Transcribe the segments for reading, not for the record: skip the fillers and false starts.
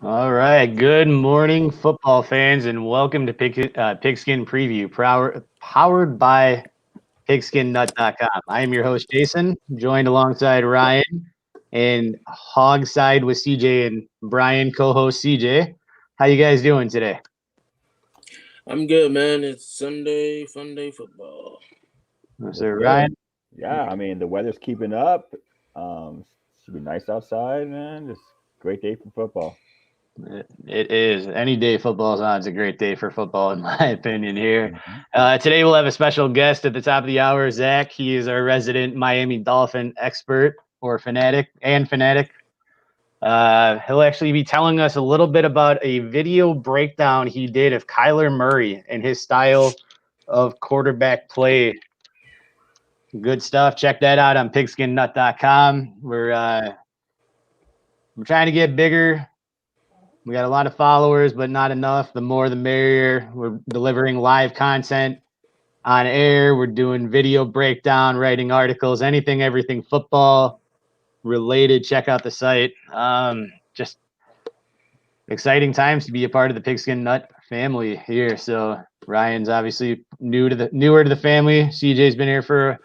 All right. Good morning, football fans, and welcome to Pigskin Preview, powered by PigskinNut.com. I am your host, Jason, joined alongside Ryan and Hogside with CJ and Brian, co-host CJ. How you guys doing today? I'm good, man. It's Sunday, fun day football. So Yes, sir. Ryan, Yeah, I mean the weather's keeping up. Um, should be nice outside, man. Just great day for football. it is. Any day football's on, it's a great day for football, in my opinion. Here, Mhm. today we'll have a special guest at the top of the hour, Zach. He is our resident Miami Dolphin expert or fanatic. He'll actually be telling us a little bit about a video breakdown he did of Kyler Murray and his style of quarterback play. Good stuff. Check that out on pigskinnut.com. We're trying to get bigger. We got a lot of followers, but not enough. The more the merrier. We're delivering live content on air. We're doing video breakdown, writing articles, anything, everything football related. Check out the site. Just exciting times to be a part of the Pigskin Nut family here. So Ryan's obviously newer to the family. CJ's been here for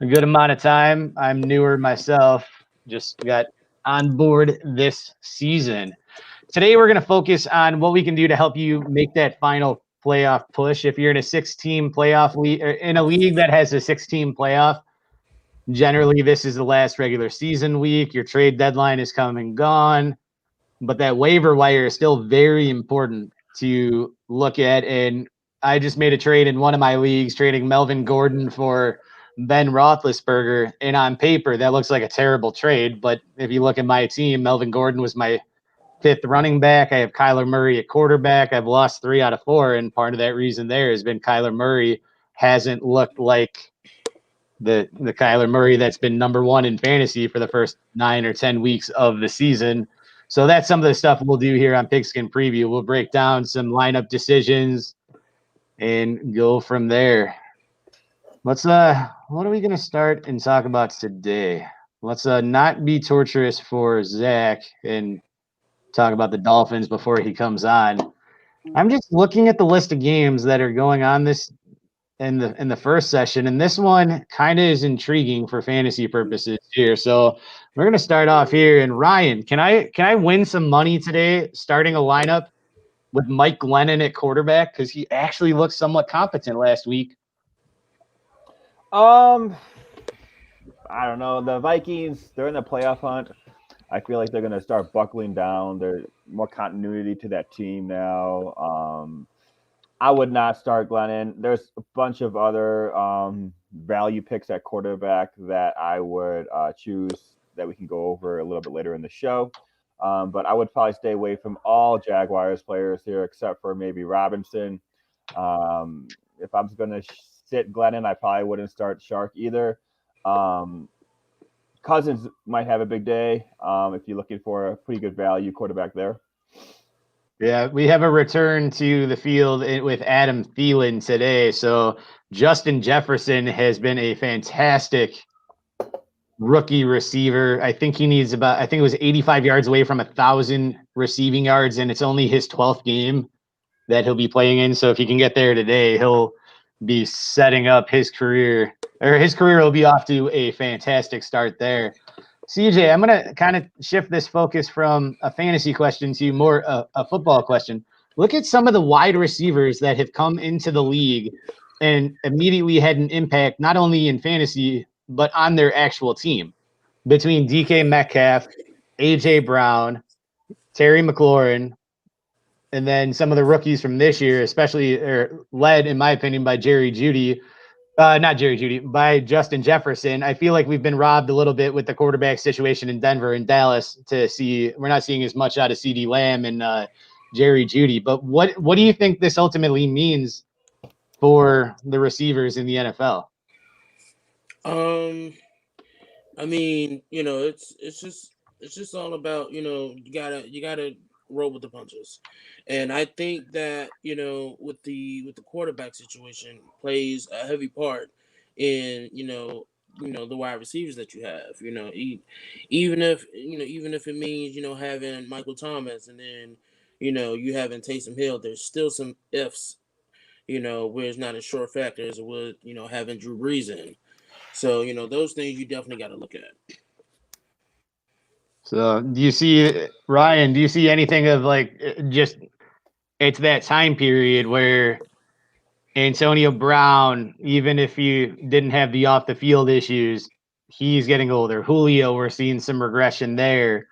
a good amount of time. I'm newer myself. Just got on board this season. Today we're going to focus on what we can do to help you make that final playoff push. If you're in a six-team playoff league, or in a league that has a six-team playoff, generally this is the last regular season week. Your trade deadline is come and gone, but that waiver wire is still very important to look at. And I just made a trade in one of my leagues, trading Melvin Gordon for Ben Roethlisberger. And on paper, that looks like a terrible trade. But if you look at my team, Melvin Gordon was my fifth running back. I have Kyler Murray at quarterback. I've lost 3 out of 4, and part of that reason there has been Kyler Murray hasn't looked like the Kyler Murray that's been number one in fantasy for the first 9 or 10 weeks of the season. So that's some of the stuff we'll do here on Pigskin Preview. We'll break down some lineup decisions and go from there. Let's what are we gonna start and talk about today? Let's not be torturous for Zach and talk about the Dolphins before he comes on. I'm just looking at the list of games that are going on this in the first session, and this one kind of is intriguing for fantasy purposes here. So we're gonna start off here. And Ryan, can I win some money today starting a lineup with Mike Glennon at quarterback because he actually looked somewhat competent last week? Um, I don't know. The Vikings, they're in the playoff hunt. I feel like they're gonna start buckling down. There's more continuity to that team now. I would not start Glennon. There's a bunch of other value picks at quarterback that I would choose that we can go over a little bit later in the show. But I would probably stay away from all Jaguars players here, except for maybe Robinson. If I was going to sit Glennon, I probably wouldn't start Shark either. Um, Cousins might have a big day if you're looking for a pretty good value quarterback there. Yeah, we have a return to the field with Adam Thielen today. So Justin Jefferson has been a fantastic rookie receiver. I think it was 85 yards away from 1,000 receiving yards, and it's only his 12th game that he'll be playing in. So if he can get there today, he'll be setting up his career, or his career will be off to a fantastic start there. CJ, I'm going to kind of shift this focus from a fantasy question to more a football question. Look at some of the wide receivers that have come into the league and immediately had an impact, not only in fantasy, but on their actual team. Between DK Metcalf, AJ Brown, Terry McLaurin, and then some of the rookies from this year, especially led, in my opinion, by Jerry Judy, not Jerry Judy, by Justin Jefferson. I feel like we've been robbed a little bit with the quarterback situation in Denver and Dallas to see. We're not seeing as much out of CD Lamb and Jerry Judy. But what do you think this ultimately means for the receivers in the NFL? Um, I mean, it's just all about you gotta roll with the punches, and I think that with the quarterback situation plays a heavy part in the wide receivers that you have. Even if it means having Michael Thomas and then you having Taysom Hill, there's still some ifs. Where it's not as short factor as it would having Drew Brees in. So those things you definitely got to look at. So do you see, Ryan, do you see anything of like just it's that time period where Antonio Brown, even if you didn't have the off the field issues, he's getting older. Julio, we're seeing some regression there.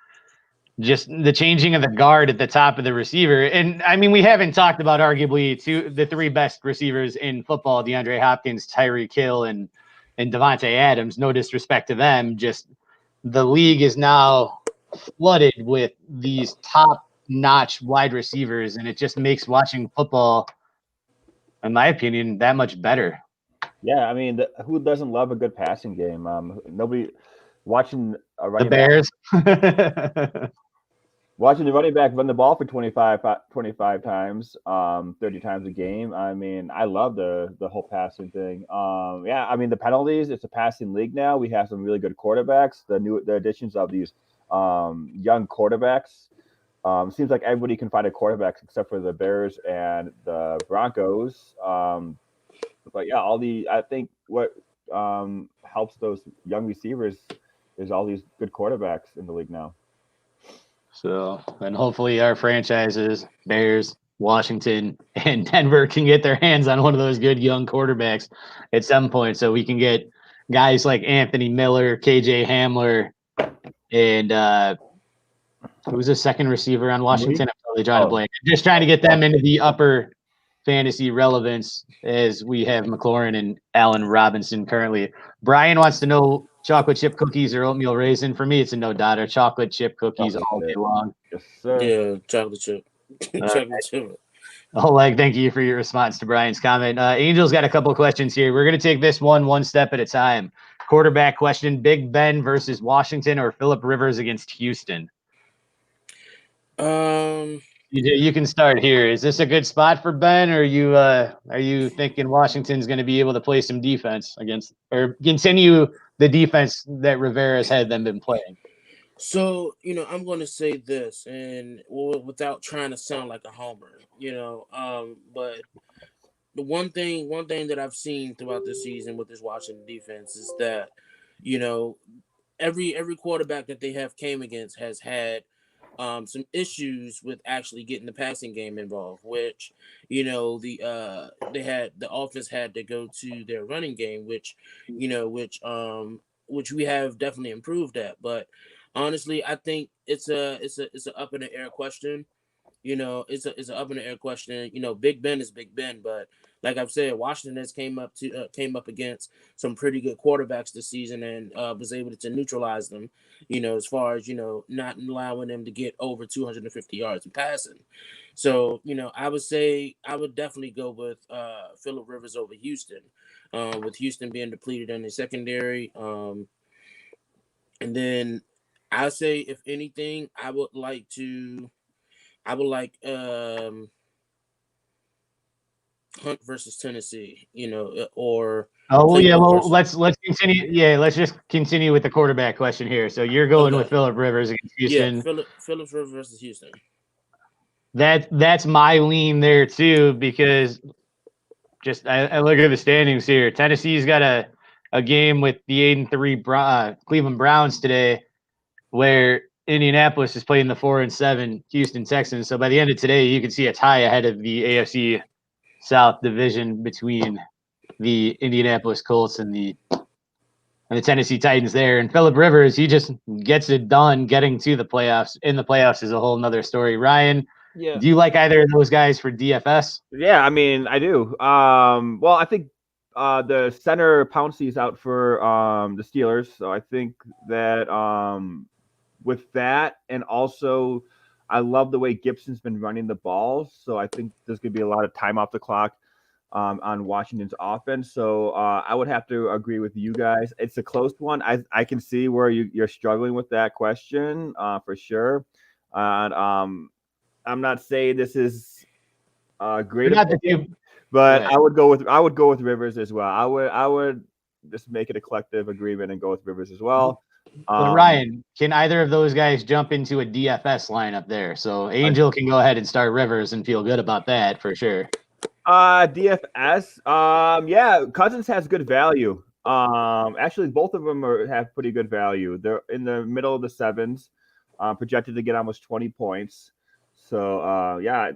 Just the changing of the guard at the top of the receiver. And I mean, we haven't talked about arguably the three best receivers in football, DeAndre Hopkins, Tyreek Hill, and Devontae Adams. No disrespect to them. Just the league is now flooded with these top-notch wide receivers, and it just makes watching football, in my opinion, that much better. Yeah, I mean, who doesn't love a good passing game? Nobody watching a running The Bears. Watching the running back run the ball for 25 times, 30 times a game. I mean, I love the whole passing thing. Yeah, I mean, the penalties, it's a passing league now. We have some really good quarterbacks. The additions of these young quarterbacks. Seems like everybody can find a quarterback except for the Bears and the Broncos. But yeah, I think what helps those young receivers is all these good quarterbacks in the league now. So, and hopefully our franchises, Bears, Washington, and Denver can get their hands on one of those good young quarterbacks at some point, so we can get guys like Anthony Miller, KJ Hamler, and who's the second receiver on Washington? I'm totally drawing a blank. Just trying to get them into the upper fantasy relevance as we have McLaurin and Allen Robinson currently. Brian wants to know chocolate chip cookies or oatmeal raisin. For me, it's a no doubter. Chocolate chip cookies all day long. Yes, sir. Yeah, chocolate chip. Chocolate chip. Oleg, thank you for your response to Brian's comment. Angel's got a couple of questions here. We're going to take this one step at a time. Quarterback question: Big Ben versus Washington or Phillip Rivers against Houston? You can start here. Is this a good spot for Ben, or are you thinking Washington's going to be able to play some defense against, or continue the defense that Rivera's had them been playing? So I'm going to say this, and without trying to sound like a homer, but the one thing that I've seen throughout the season with this Washington defense is that every quarterback that they have came against has had some issues with actually getting the passing game involved, which the offense had to go to their running game, which we have definitely improved at. But honestly, I think it's a up in the air question. It's an up in the air question. Big Ben is Big Ben, but like I've said, Washington has came up against some pretty good quarterbacks this season and was able to neutralize them. As far as not allowing them to get over 250 yards in passing. So I would say I would definitely go with Phillip Rivers over Houston, with Houston being depleted in the secondary. And then I say, if anything, I would like Hunt versus Tennessee, or let's continue. Yeah, let's just continue with the quarterback question here. So you're going with Phillip Rivers against Houston. Yeah, Phillip Rivers versus Houston. That's my lean there too, because just I look at the standings here. Tennessee's got a game with the 8-3 Cleveland Browns today, where Indianapolis is playing the 4-7 Houston Texans. So by the end of today, you can see a tie ahead of the AFC South division between the Indianapolis Colts and the Tennessee Titans there. And Phillip Rivers, he just gets it done getting to the playoffs. In the playoffs is a whole nother story. Ryan, yeah. Do you like either of those guys for DFS? Yeah, I mean, I do. Well, I think the center Pouncey's out for the Steelers. So I think that with that, and also I love the way Gibson's been running the ball. So I think there's going to be a lot of time off the clock on Washington's offense. So I would have to agree with you guys. It's a close one. I can see where you're struggling with that question for sure. And I'm not saying this is great, but I would go with Rivers as well. I would just make it a collective agreement and go with Rivers as well. But Ryan, can either of those guys jump into a DFS lineup there? So Angel can go ahead and start Rivers and feel good about that for sure. DFS. Yeah, Cousins has good value. Actually, both of them have pretty good value. They're in the middle of the sevens, projected to get almost 20 points. So yeah,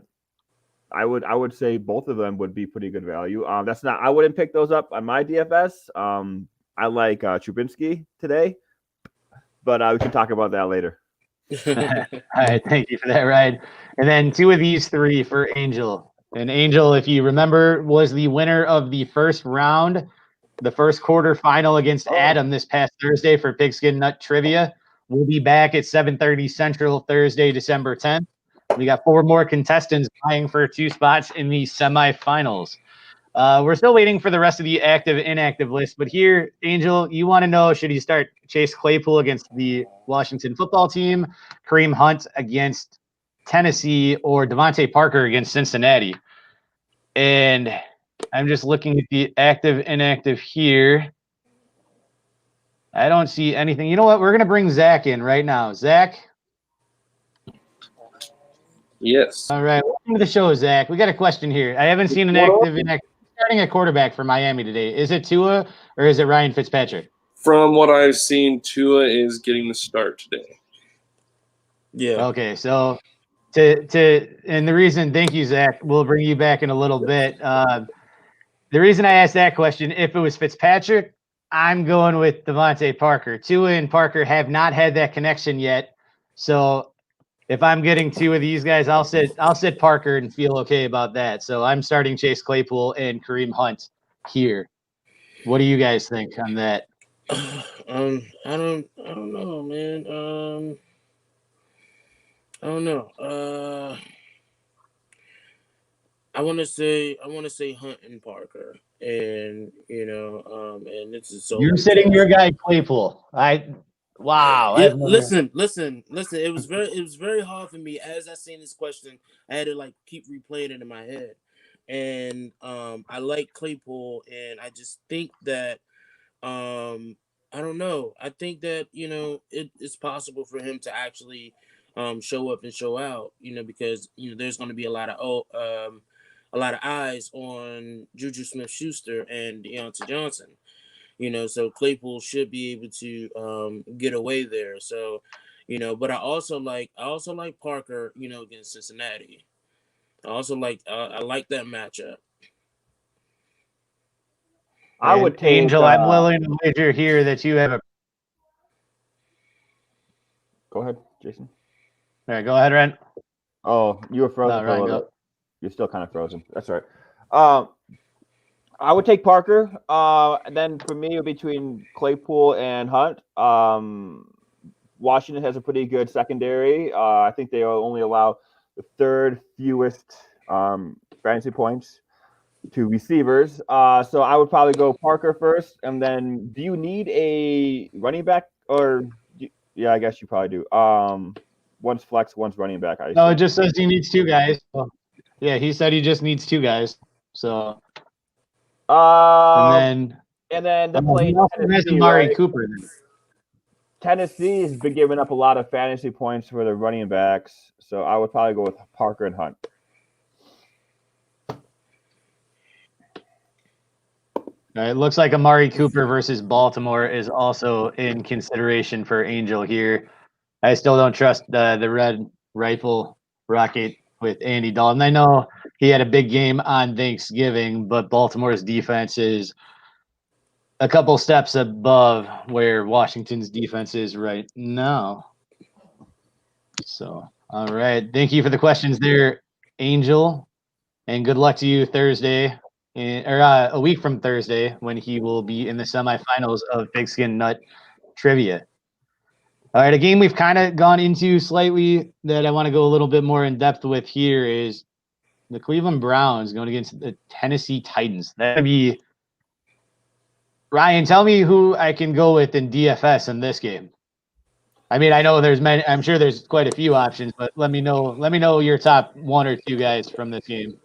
I would say both of them would be pretty good value. I wouldn't pick those up on my DFS. I like Trubinsky today, but we can talk about that later. All right, thank you for that, Ryan. And then two of these three for Angel. And Angel, if you remember, was the winner of the first round, the first quarter final against Adam this past Thursday for Pigskin Nut Trivia. We'll be back at 7:30 Central Thursday, December 10th. We got 4 more contestants vying for 2 spots in the semifinals. We're still waiting for the rest of the active inactive list, but here, Angel, you want to know, should he start Chase Claypool against the Washington football team, Kareem Hunt against Tennessee, or Devontae Parker against Cincinnati? And I'm just looking at the active inactive here. I don't see anything. You know what? We're going to bring Zach in right now. Zach? Yes. All right. Welcome to the show, Zach. We got a question here. I haven't seen an active inactive starting a quarterback for Miami today. Is it Tua or is it Ryan Fitzpatrick? From what I've seen, Tua is getting the start today. Yeah. Okay, so and the reason, thank you, Zach. We'll bring you back in a little bit. The reason I asked that question, if it was Fitzpatrick, I'm going with Devontae Parker. Tua and Parker have not had that connection yet, so if I'm getting 2 of these guys, I'll sit Parker and feel okay about that. So I'm starting Chase Claypool and Kareem Hunt here. What do you guys think on that? I don't know, man. I don't know. I want to say Hunt and Parker, and and this is so. You're sitting your guy Claypool. Wow. Yeah, listen. It was very hard for me as I seen this question. I had to like keep replaying it in my head, and I like Claypool, and I just think that I don't know. I think that it's possible for him to actually show up and show out. Because there's going to be a lot of eyes on Juju Smith-Schuster and Deontay Johnson. So Claypool should be able to get away there. So, but I also like Parker, against Cincinnati. I also like I like that matchup. I would take Angel. I'm willing to wager here that you have a. Go ahead, Jason. All right, go ahead, Ren. Oh, you were frozen for a little bit. You're still kind of frozen. That's all right. I would take Parker. And then for me, between Claypool and Hunt, Washington has a pretty good secondary. I think they only allow the 3rd fewest fantasy points to receivers. So I would probably go Parker first. And then do you need a running back? Yeah, I guess you probably do. One's flex, one's running back. No, it just says he needs 2 guys. Yeah, he said he just needs 2 guys. So and then the play Tennessee, Amari Cooper. Tennessee has been giving up a lot of fantasy points for their running backs, so I would probably go with Parker and Hunt. All right, it looks like Amari Cooper versus Baltimore is also in consideration for Angel here. I still don't trust the Red Rifle Rocket with Andy Dalton. I know he had a big game on Thanksgiving, but Baltimore's defense is a couple steps above where Washington's defense is right now. So, all right. Thank you for the questions there, Angel. And good luck to you Thursday, or a week from Thursday, when he will be in the semifinals of Pigskin Nut Trivia. All right, a game we've kind of gone into slightly that I want to go a little bit more in depth with here is the Cleveland Browns going against the Tennessee Titans. That'd be Ryan. Tell me who I can go with in DFS in this game. I mean, I know there's many. I'm sure there's quite a few options, but let me know your top 1 or 2 guys from this game.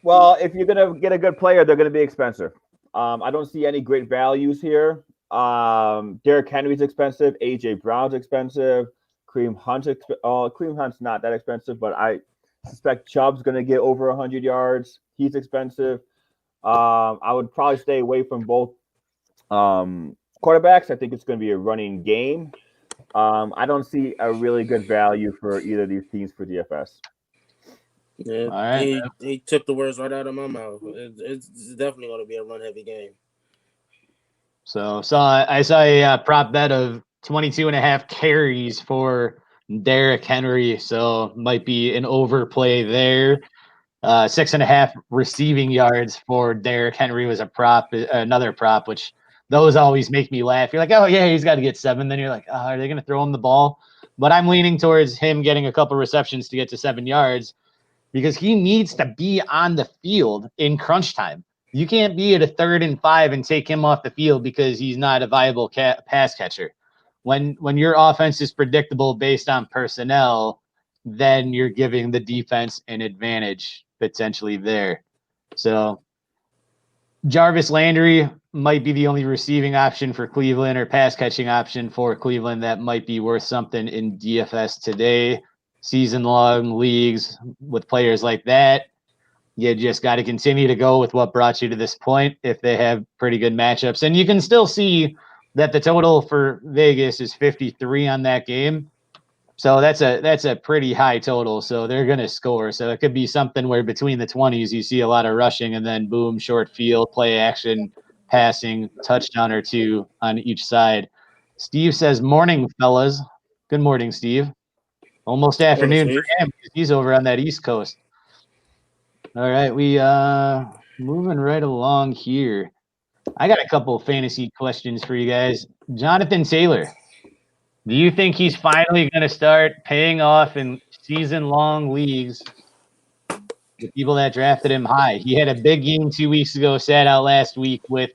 Well, if you're gonna get a good player, they're gonna be expensive. I don't see any great values here. Derrick Henry's expensive. AJ Brown's expensive. Kareem Hunt's not that expensive, but I suspect Chubb's going to get over 100 yards. He's expensive. I would probably stay away from both quarterbacks. I think it's going to be a running game. I don't see a really good value for either of these teams for DFS. Yeah, All right. he took the words right out of my mouth. It's definitely going to be a run-heavy game. So I saw a prop bet of 22.5 carries for Derrick Henry. So might be an overplay there. 6.5 receiving yards for Derrick Henry was another prop, which those always make me laugh. You're like, oh yeah, he's got to get 7. Then you're like, oh, are they going to throw him the ball? But I'm leaning towards him getting a couple receptions to get to 7 yards because he needs to be on the field in crunch time. You can't be at a 3rd and 5 and take him off the field because he's not a viable pass catcher. When your offense is predictable based on personnel, then you're giving the defense an advantage potentially there. So Jarvis Landry might be the only receiving option for Cleveland or pass catching option for Cleveland that might be worth something in DFS today. Season-long leagues with players like that, you just got to continue to go with what brought you to this point if they have pretty good matchups. And you can still see that the total for Vegas is 53 on that game. So that's a pretty high total. So they're going to score. So it could be something where between the 20s, you see a lot of rushing and then boom, short field, play action, passing, touchdown or 2 on each side. Steve says, morning, fellas. Good morning, Steve. Almost afternoon for him because he's over on that East Coast. All right, we moving right along here. I got a couple of fantasy questions for you guys. Jonathan Taylor, do you think he's finally going to start paying off in season-long leagues with people that drafted him high? He had a big game 2 weeks ago, sat out last week with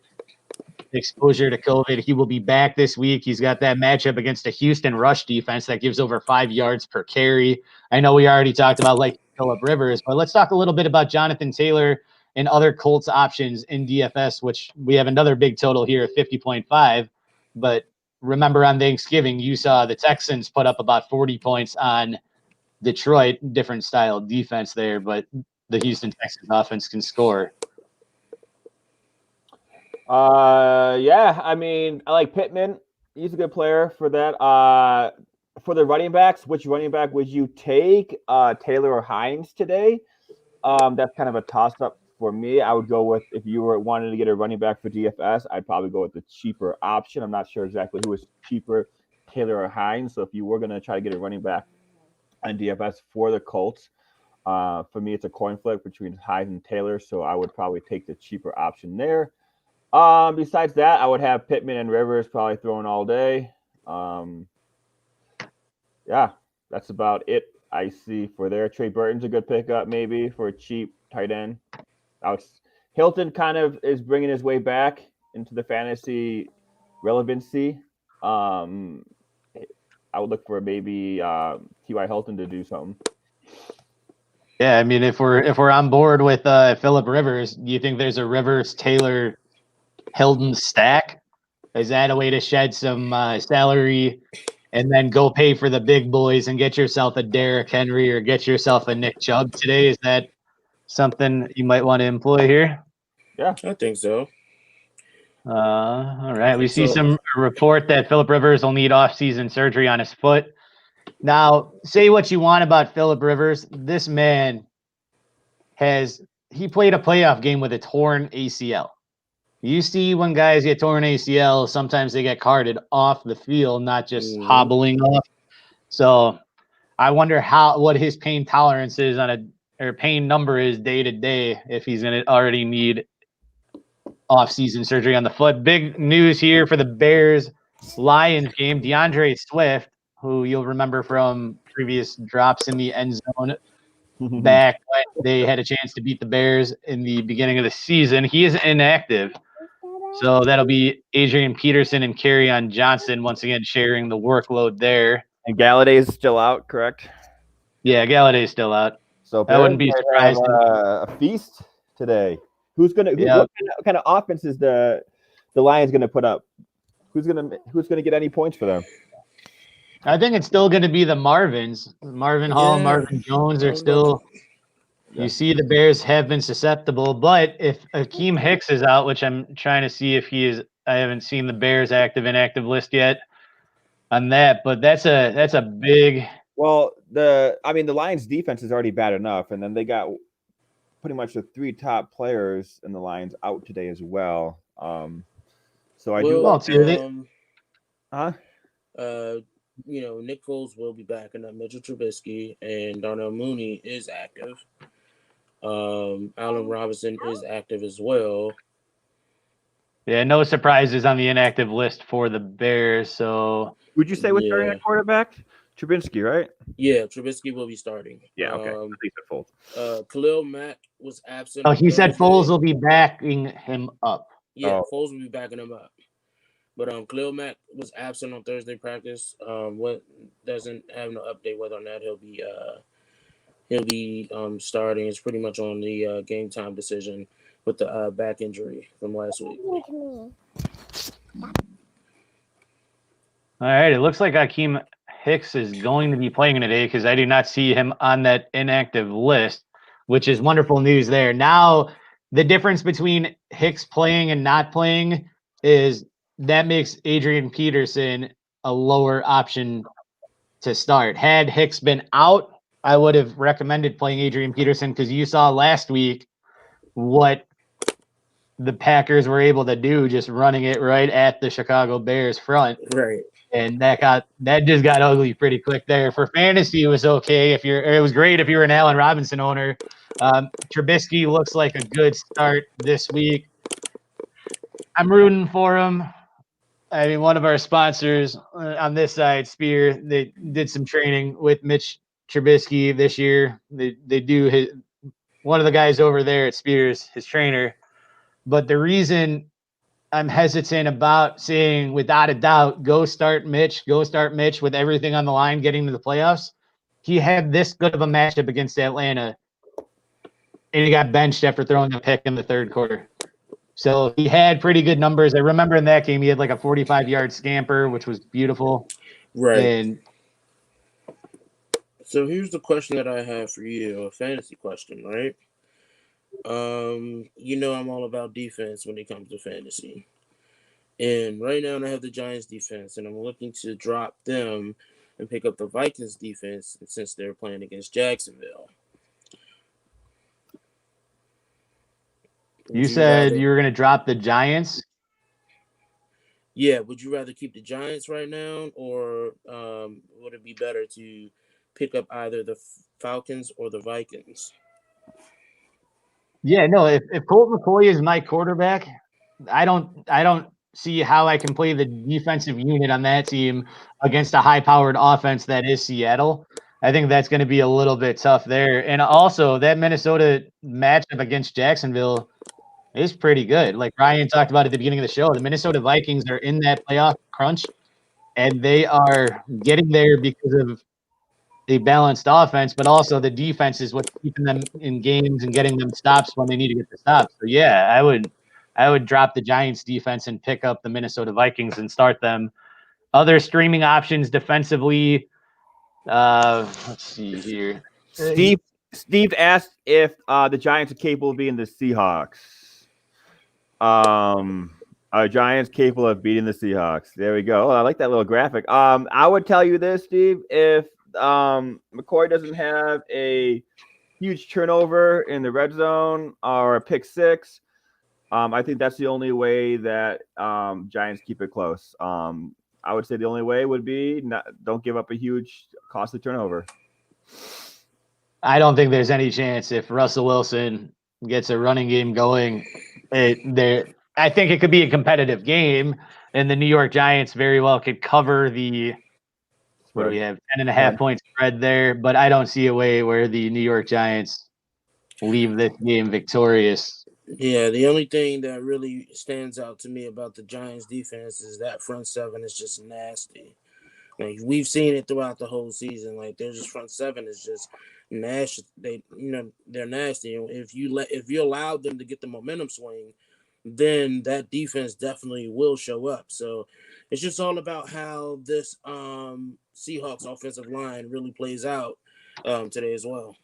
exposure to COVID. He will be back this week. He's got that matchup against a Houston rush defense that gives over 5 yards per carry. I know we already talked about like Phillip Rivers, but let's talk a little bit about Jonathan Taylor and other Colts options in DFS, which we have another big total here of 50.5. But remember on Thanksgiving, you saw the Texans put up about 40 points on Detroit, different style defense there, but the Houston Texans offense can score. Yeah, I mean, I like Pittman. He's a good player for that. For the running backs, which running back would you take? Taylor or Hines today? That's kind of a toss-up for me. I would go with, if you were wanting to get a running back for DFS, I'd probably go with the cheaper option. I'm not sure exactly who is cheaper, Taylor or Hines. So if you were going to try to get a running back on DFS for the Colts, for me, it's a coin flip between Hines and Taylor. So I would probably take the cheaper option there. Besides that, I would have Pittman and Rivers probably throwing all day. Yeah, that's about it I see for there. Trey Burton's a good pickup maybe for a cheap tight end. Hilton kind of is bringing his way back into the fantasy relevancy. I would look for maybe T.Y. Hilton to do something. Yeah, I mean, if we're on board with Phillip Rivers, do you think there's a Rivers Taylor Hilton stack? Is that a way to shed some salary and then go pay for the big boys and get yourself a Derrick Henry or get yourself a Nick Chubb today? Is that something you might want to employ here? Yeah, I think so. All right. We see some report that Phillip Rivers will need off-season surgery on his foot. Now, say what you want about Phillip Rivers. This man he played a playoff game with a torn ACL. You see when guys get torn ACL, sometimes they get carted off the field, not just hobbling off. So I wonder what his pain tolerance is or pain number is day to day if he's going to already need off-season surgery on the foot. Big news here for the Bears-Lions game. DeAndre Swift, who you'll remember from previous drops in the end zone back when they had a chance to beat the Bears in the beginning of the season. He is inactive. So that'll be Adrian Peterson and Kerryon Johnson once again sharing the workload there. And Galladay's still out, correct? Yeah, Galladay's still out. So that wouldn't be surprising. A feast today. What Yeah. kind of offense is the Lions going to put up? Who's gonna get any points for them? I think it's still going to be the Marvins. Marvin Hall, Yeah. Marvin Jones I are was about still. Yeah. You see, the Bears have been susceptible, but if Akeem Hicks is out, which I'm trying to see if he is, I haven't seen the Bears inactive list yet on that, but that's a big. Well, the Lions defense is already bad enough, and then they got pretty much the 3 top players in the Lions out today as well. So I do. Well, too, Huh? Nick Foles will be backing up Mitchell Trubisky, and Darnell Mooney is active. Allen Robinson is active as well. Yeah, no surprises on the inactive list for the Bears. So Would you say we're starting Yeah. at quarterback? Trubinsky, right? Yeah, Trubisky will be starting. Yeah. Okay. I think that's Foles. Khalil Mack was absent. oh, on he said Thursday. Foles will be backing him up. Yeah, Oh. Foles will be backing him up. But Khalil Mack was absent on Thursday practice. What doesn't have no update whether or not he'll be starting. It's pretty much on the game time decision with the back injury from last week. All right, it looks like Akeem Hicks is going to be playing today because I do not see him on that inactive list, which is wonderful news there. Now, the difference between Hicks playing and not playing is that makes Adrian Peterson a lower option to start. Had Hicks been out, I would have recommended playing Adrian Peterson because you saw last week what the Packers were able to do, just running it right at the Chicago Bears front. Right. And that just got ugly pretty quick there. For fantasy, it was okay it was great if you were an Allen Robinson owner. Trubisky looks like a good start this week. I'm rooting for him. I mean, one of our sponsors on this side, Spear, they did some training with Mitch Trubisky this year. They do one of the guys over there at Spears, his trainer. But the reason I'm hesitant about saying without a doubt, go start Mitch with everything on the line getting to the playoffs. He had this good of a matchup against Atlanta, and he got benched after throwing a pick in the third quarter. So he had pretty good numbers. I remember in that game, he had like a 45-yard scamper, which was beautiful. Right. And so here's the question that I have for you, a fantasy question, right? I'm all about defense when it comes to fantasy. And right now I have the Giants defense, and I'm looking to drop them and pick up the Vikings defense since they're playing against Jacksonville. you said you were going to drop the Giants? Yeah, would you rather keep the Giants right now, or would it be better to pick up either the Falcons or the Vikings? Yeah, no, if Colt McCoy is my quarterback, I don't see how I can play the defensive unit on that team against a high-powered offense that is Seattle. I think that's going to be a little bit tough there. And also, that Minnesota matchup against Jacksonville is pretty good. Like Ryan talked about at the beginning of the show, the Minnesota Vikings are in that playoff crunch, and they are getting there because of a balanced offense, but also the defense is what's keeping them in games and getting them stops when they need to get the stops. So yeah, I would drop the Giants defense and pick up the Minnesota Vikings and start them. Other streaming options defensively. Let's see here. Steve asked if the Giants are capable of beating the Seahawks. Are Giants capable of beating the Seahawks? There we go. Oh, I like that little graphic. I would tell you this, Steve, if McCoy doesn't have a huge turnover in the red zone or a pick six, I think that's the only way that Giants keep it close. I would say the only way would be don't give up a huge costly turnover. I don't think there's any chance if Russell Wilson gets a running game going. I think it could be a competitive game, and the New York Giants very well could cover the what do we have 10.5 point spread there, but I don't see a way where the New York Giants leave this game victorious. Yeah, the only thing that really stands out to me about the Giants defense is that front seven is just nasty. Like we've seen it throughout the whole season. Like their just front seven is just Nash, they're nasty. And if you allow them to get the momentum swing, then that defense definitely will show up. So it's just all about how this Seahawks offensive line really plays out today as well.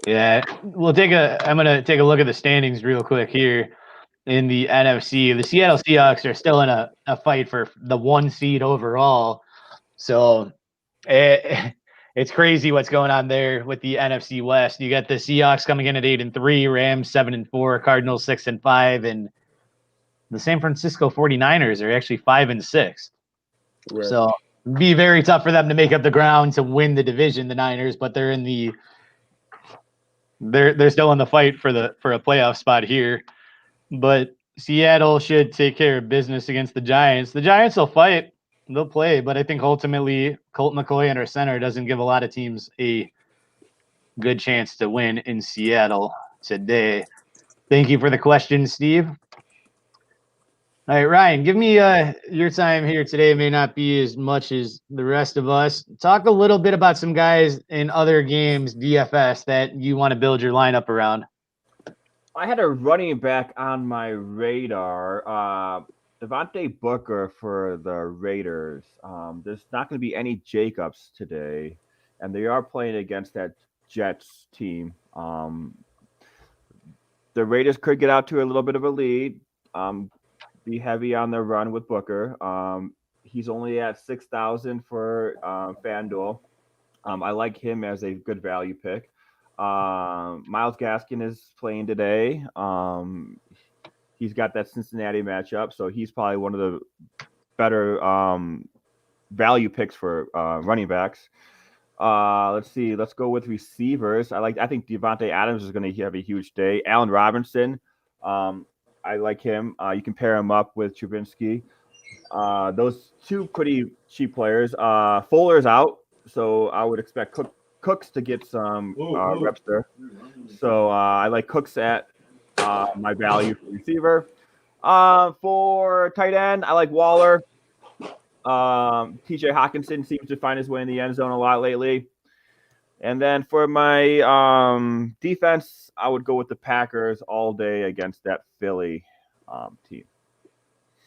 Yeah, I'm gonna take a look at the standings real quick here in the NFC. The Seattle Seahawks are still in a fight for the 1 seed overall. So it's crazy what's going on there with the NFC West. You got the Seahawks coming in at 8-3, Rams 7-4, Cardinals 6-5, and the San Francisco 49ers are actually 5-6. Right. So it'd be very tough for them to make up the ground to win the division, the Niners, but they're still in the fight for a playoff spot here. But Seattle should take care of business against the Giants. The Giants will fight. They'll play, but I think ultimately Colt McCoy and our center doesn't give a lot of teams a good chance to win in Seattle today. Thank you for the question, Steve. All right, Ryan, give me your time here today. It may not be as much as the rest of us. Talk a little bit about some guys in other games, DFS, that you want to build your lineup around. I had a running back on my radar, Devontae Booker for the Raiders. There's not going to be any Jacobs today, and they are playing against that Jets team. The Raiders could get out to a little bit of a lead, be heavy on the run with Booker. He's only at 6,000 for FanDuel. I like him as a good value pick. Myles Gaskin is playing today. He's got that Cincinnati matchup, so he's probably one of the better value picks for running backs. Let's see. Let's go with receivers. I think Devontae Adams is going to have a huge day. Allen Robinson. I like him. You can pair him up with Trubinsky. Those two pretty cheap players. Fuller's out, so I would expect Cooks to get some reps there. So I like Cooks at my value for receiver. For tight end, I like Waller. TJ Hawkinson seems to find his way in the end zone a lot lately. And then for my defense, I would go with the Packers all day against that Philly team.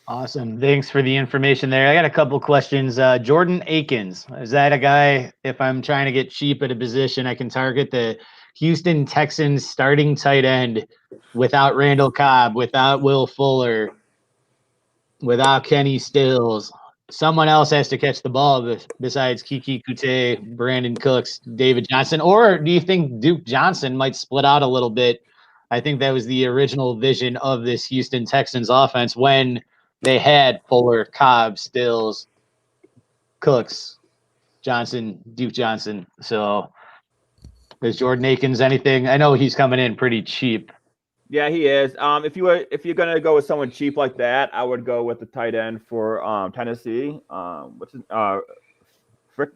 Awesome. Thanks for the information there. I got a couple questions. Jordan Akins, is that a guy, if I'm trying to get cheap at a position, I can target the Houston Texans starting tight end without Randall Cobb, without Will Fuller, without Kenny Stills? Someone else has to catch the ball besides Kiki Kute, Brandon Cooks, David Johnson. Or do you think Duke Johnson might split out a little bit? I think that was the original vision of this Houston Texans offense when they had Fuller, Cobb, Stills, Cooks, Johnson, Duke Johnson. So is Jordan Akins anything? I know he's coming in pretty cheap. Yeah, he is. If you're gonna go with someone cheap like that, I would go with the tight end for Tennessee. What's his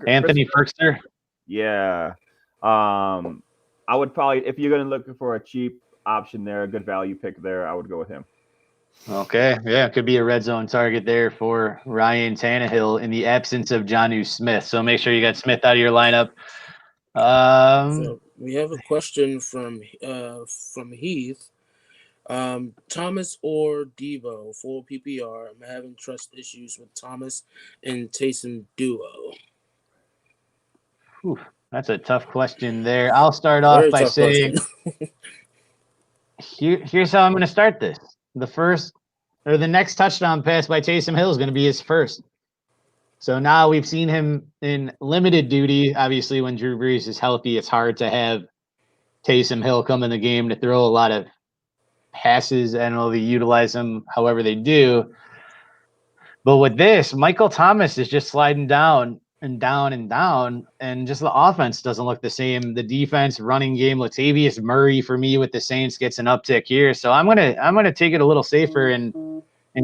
Anthony Firkster? Yeah. I would probably, if you're gonna look for a cheap option there, a good value pick there, I would go with him. Okay, yeah, could be a red zone target there for Ryan Tannehill in the absence of Jonnu Smith. So make sure you got Smith out of your lineup. So we have a question from Heath. Thomas or Debo for PPR? I'm having trust issues with Thomas and Taysom duo. Whew, that's a tough question there. I'll start off by saying, here's how I'm going to start this. The next touchdown pass by Taysom Hill is going to be his first. So now we've seen him in limited duty. Obviously, when Drew Brees is healthy, it's hard to have Taysom Hill come in the game to throw a lot of passes. I don't know, they utilize him however they do. But with this, Michael Thomas is just sliding down and down and down, and just the offense doesn't look the same. The defense, running game, Latavius Murray for me with the Saints gets an uptick here. So I'm gonna take it a little safer and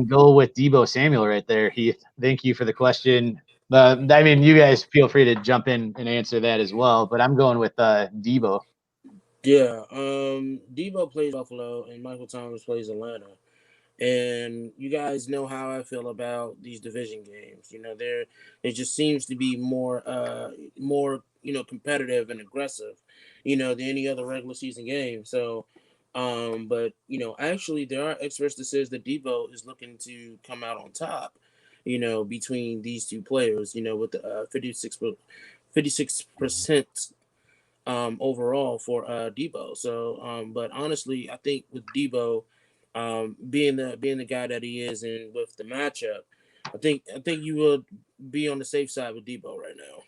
go with Deebo Samuel right there, Heath. Thank you for the question. I mean, you guys feel free to jump in and answer that as well, but I'm going with Deebo. Yeah, Deebo plays Buffalo and Michael Thomas plays Atlanta. And you guys know how I feel about these division games. It just seems to be more competitive and aggressive, than any other regular season game. So, but actually there are experts that says that Debo is looking to come out on top, between these two players, with the 56% overall for Debo. So, but honestly, I think with Debo, being the guy that he is, and with the matchup, I think you will be on the safe side with Debo right now.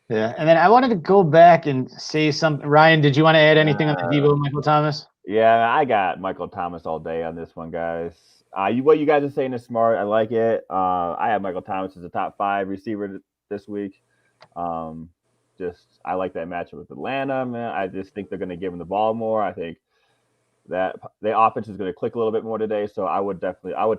Yeah, and then I wanted to go back and say something. Ryan, did you want to add anything on the Debo Michael Thomas? Yeah, I got Michael Thomas all day on this one, guys. What you guys are saying is smart. I like it. I have Michael Thomas as a top 5 receiver this week. I like that matchup with Atlanta, man. I just think they're going to give him the ball more. I think that the offense is going to click a little bit more today. So I would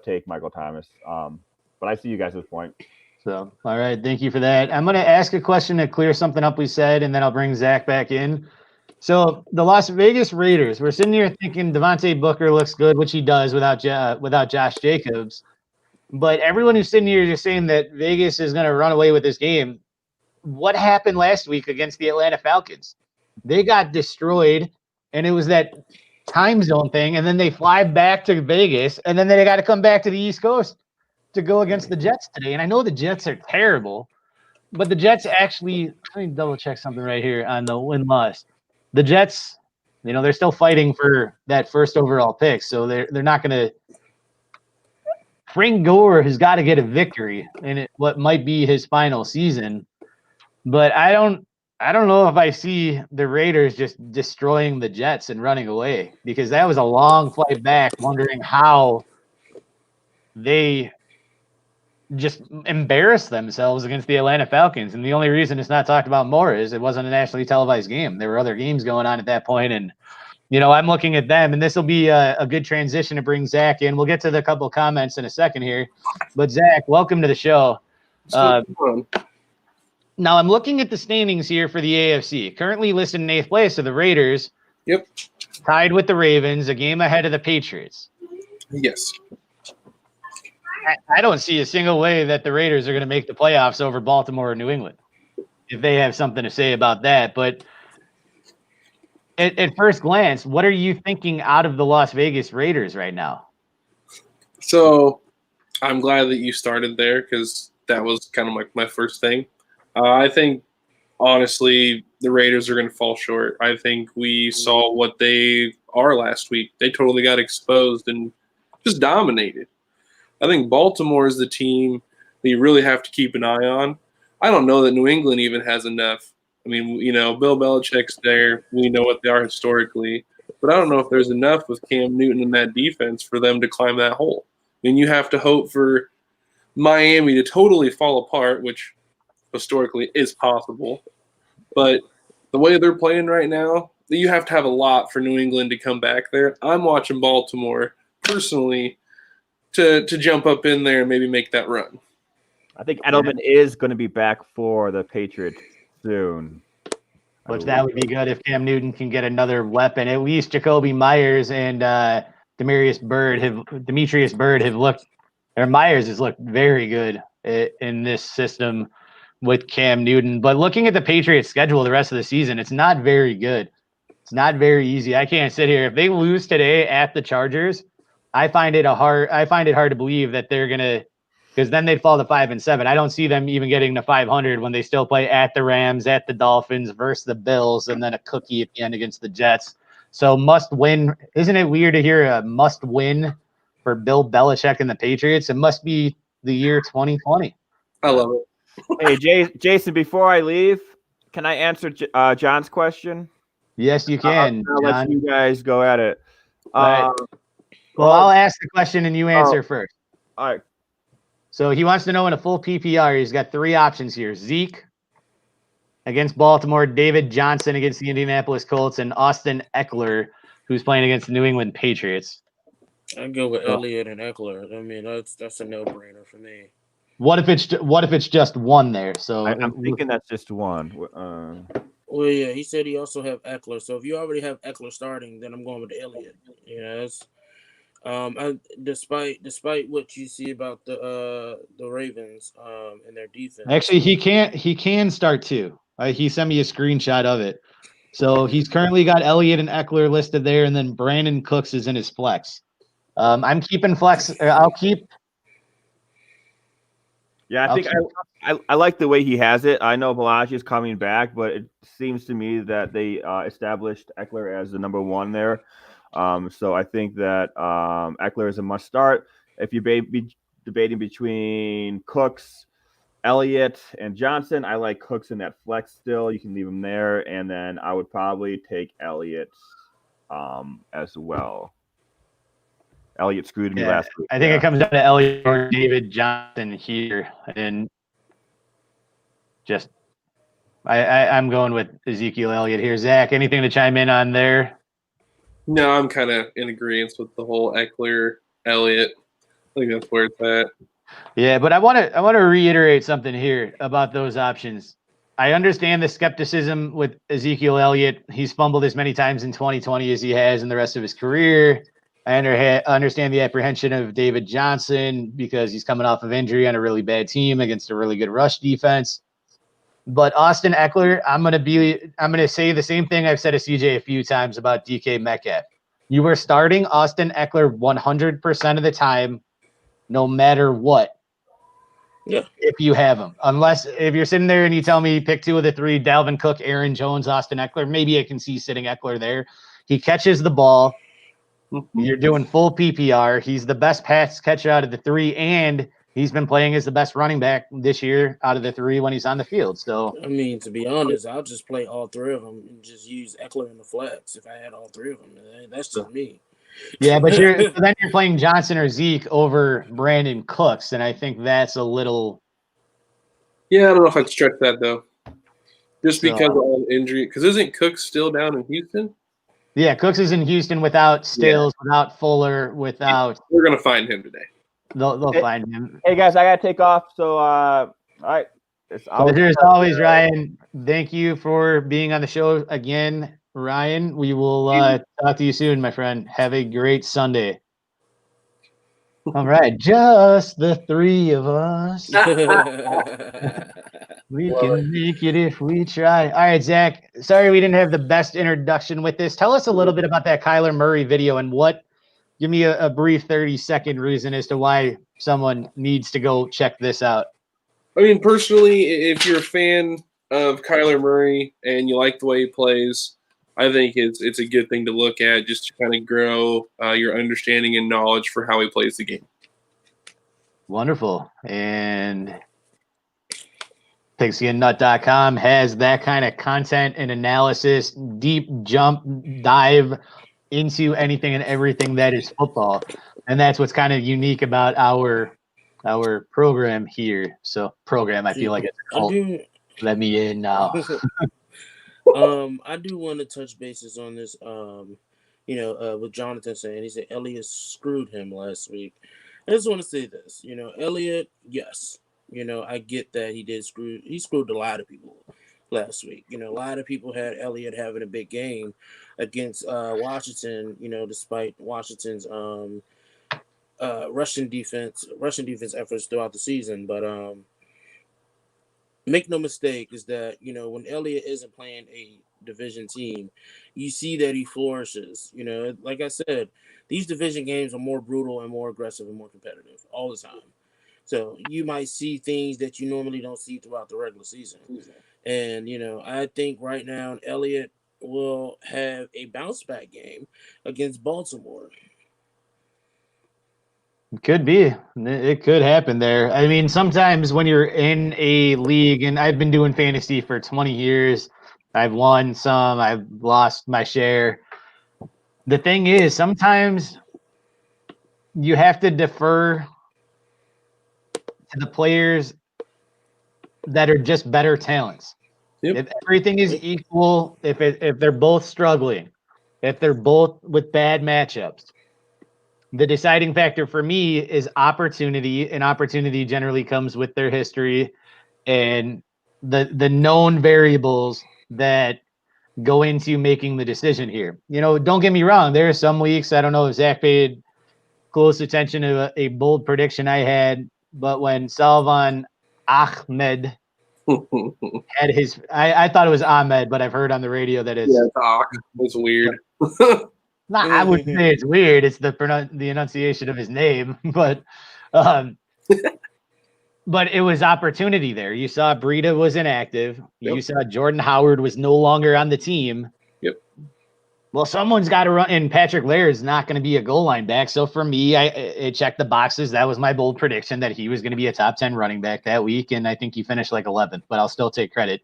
take Michael Thomas. But I see you guys' point. So, all right. Thank you for that. I'm going to ask a question to clear something up we said, and then I'll bring Zach back in. So the Las Vegas Raiders, we're sitting here thinking Devontae Booker looks good, which he does without Josh Jacobs. But everyone who's sitting here is saying that Vegas is going to run away with this game. What happened last week against the Atlanta Falcons? They got destroyed, and it was that time zone thing, and then they fly back to Vegas, and then they got to come back to the East Coast to go against the Jets today. And I know the Jets are terrible, but the Jets actually – let me double-check something right here on the win-loss. The Jets, they're still fighting for that first overall pick, so they're not going to – Frank Gore has got to get a victory in what might be his final season. But I don't know if I see the Raiders just destroying the Jets and running away, because that was a long flight back, wondering how they just embarrassed themselves against the Atlanta Falcons. And the only reason it's not talked about more is it wasn't a nationally televised game. There were other games going on at that point. And, I'm looking at them, and this will be a good transition to bring Zach in. We'll get to the couple comments in a second here. But Zach, welcome to the show. Now I'm looking at the standings here for the AFC. Currently listed in 8th place are the Raiders. Yep. Tied with the Ravens, a game ahead of the Patriots. Yes. I don't see a single way that the Raiders are going to make the playoffs over Baltimore or New England, if they have something to say about that. But at first glance, what are you thinking out of the Las Vegas Raiders right now? So I'm glad that you started there, because that was kind of like my first thing. I think, honestly, the Raiders are going to fall short. I think we saw what they are last week. They totally got exposed and just dominated. I think Baltimore is the team that you really have to keep an eye on. I don't know that New England even has enough. I mean, Bill Belichick's there. We know what they are historically. But I don't know if there's enough with Cam Newton in that defense for them to climb that hole. I mean, you have to hope for Miami to totally fall apart, which historically is possible. But the way they're playing right now, you have to have a lot for New England to come back there. I'm watching Baltimore personally to jump up in there and maybe make that run. I think Edelman is going to be back for the Patriots soon. Which that would be good if Cam Newton can get another weapon. At least Jacoby Myers and Demetrius Byrd have looked – or Myers has looked very good in this system with Cam Newton. But looking at the Patriots' schedule the rest of the season, it's not very good. It's not very easy. I can't sit here. If they lose today at the Chargers, I find it hard to believe that they're gonna, because then they'd fall to 5-7. I don't see them even getting to 500 when they still play at the Rams, at the Dolphins, versus the Bills, and then a cookie at the end against the Jets. So must win. Isn't it weird to hear a must win for Bill Belichick and the Patriots? It must be the year 2020. I love it. Hey, Jason, before I leave, can I answer John's question? Yes, you can. I'll let you guys go at it. Right. Well, I'll ask the question and you answer first. All right. So he wants to know in a full PPR, he's got 3 options here. Zeke against Baltimore, David Johnson against the Indianapolis Colts, and Austin Eckler, who's playing against the New England Patriots. I'd go with Elliott and Eckler. I mean, that's a no-brainer for me. What if it's just one there? So I'm thinking that's just one. Well, yeah, he said he also have Eckler. So if you already have Eckler starting, then I'm going with Elliott. Despite what you see about the Ravens and their defense. Actually, he can start too. He sent me a screenshot of it. So he's currently got Elliott and Eckler listed there, and then Brandon Cooks is in his flex. I'm keeping flex. I'll keep. Yeah, I think I like the way he has it. I know Balaji is coming back, but it seems to me that they established Eckler as the number one there. So I think that Eckler is a must start. If you be debating between Cooks, Elliott, and Johnson, I like Cooks in that flex still. You can leave him there, and then I would probably take Elliott as well. Elliott screwed me last week. I think it comes down to Elliott or David Johnson here, and just I'm going with Ezekiel Elliott here. Zach, anything to chime in on there? No, I'm kind of in agreement with the whole Eckler, Elliott. I think that's where it's at. Yeah, but I want to reiterate something here about those options. I understand the skepticism with Ezekiel Elliott. He's fumbled as many times in 2020 as he has in the rest of his career. I understand the apprehension of David Johnson because he's coming off of injury on a really bad team against a really good rush defense. But Austin Eckler, I'm gonna say the same thing I've said to CJ a few times about DK Metcalf. You are starting Austin Eckler 100% of the time, no matter what. Yeah. If you have him, unless if you're sitting there and you tell me pick two of the three, Dalvin Cook, Aaron Jones, Austin Eckler, maybe I can see sitting Eckler there. He catches the ball. You're doing full PPR. He's the best pass catcher out of the three, and he's been playing as the best running back this year out of the three when he's on the field. So, I mean, to be honest, I'll just play all three of them and just use Eckler in the flex if I had all three of them. That's just me. yeah, but then you're playing Johnson or Zeke over Brandon Cooks, and I think that's a little. Yeah, I don't know if I'd stretch that though. Just because of all the injury. Because isn't Cook still down in Houston? Yeah, Cooks is in Houston without Stills, without Fuller, without. We're gonna find him today. They'll find him. Hey guys, I gotta take off. So all right. Pleasure as always, Ryan. Thank you for being on the show again, Ryan. We will talk to you soon, my friend. Have a great Sunday. All right, just the three of us. We can make it if we try. All right, Zach. Sorry we didn't have the best introduction with this. Tell us a little bit about that Kyler Murray video and give me a brief 30-second reason as to why someone needs to go check this out. I mean, personally, if you're a fan of Kyler Murray and you like the way he plays, I think it's a good thing to look at just to kind of grow your understanding and knowledge for how he plays the game. Wonderful. And PigskinNut.com has that kind of content and analysis, deep dive into anything and everything that is football. And that's what's kind of unique about our program here. So I feel like it's a cult. Let me in now. I do want to touch bases on this. With Jonathan saying he said Elliott screwed him last week. I just want to say this. Elliott, yes. I get that he screwed a lot of people last week. A lot of people had Elliott having a big game against Washington, despite Washington's rushing defense efforts throughout the season. But make no mistake is that, when Elliott isn't playing a division team, you see that he flourishes. Like I said, these division games are more brutal and more aggressive and more competitive all the time. So you might see things that you normally don't see throughout the regular season. And, I think right now Elliott will have a bounce back game against Baltimore. Could be. It could happen there. I mean, sometimes when you're in a league, and I've been doing fantasy for 20 years, I've won some, I've lost my share. The thing is, sometimes you have to defer to the players that are just better talents. Yep. If everything is equal, if they're both struggling, if they're both with bad matchups, the deciding factor for me is opportunity, and opportunity generally comes with their history and the known variables that go into making the decision here. Don't get me wrong. There are some weeks, I don't know if Zach paid close attention to a bold prediction I had, but when Salvan Ahmed had his, I thought it was Ahmed, but I've heard on the radio that it's It's weird. not. I wouldn't say it's weird. It's the enunciation of his name, but but it was opportunity there. You saw Breida was inactive. You saw Jordan Howard was no longer on the team. Yep. Well, someone's got to run, and Patrick Laird is not going to be a goal line back. So for me, it checked the boxes. That was my bold prediction that he was going to be a top 10 running back that week, and I think he finished like 11th. But I'll still take credit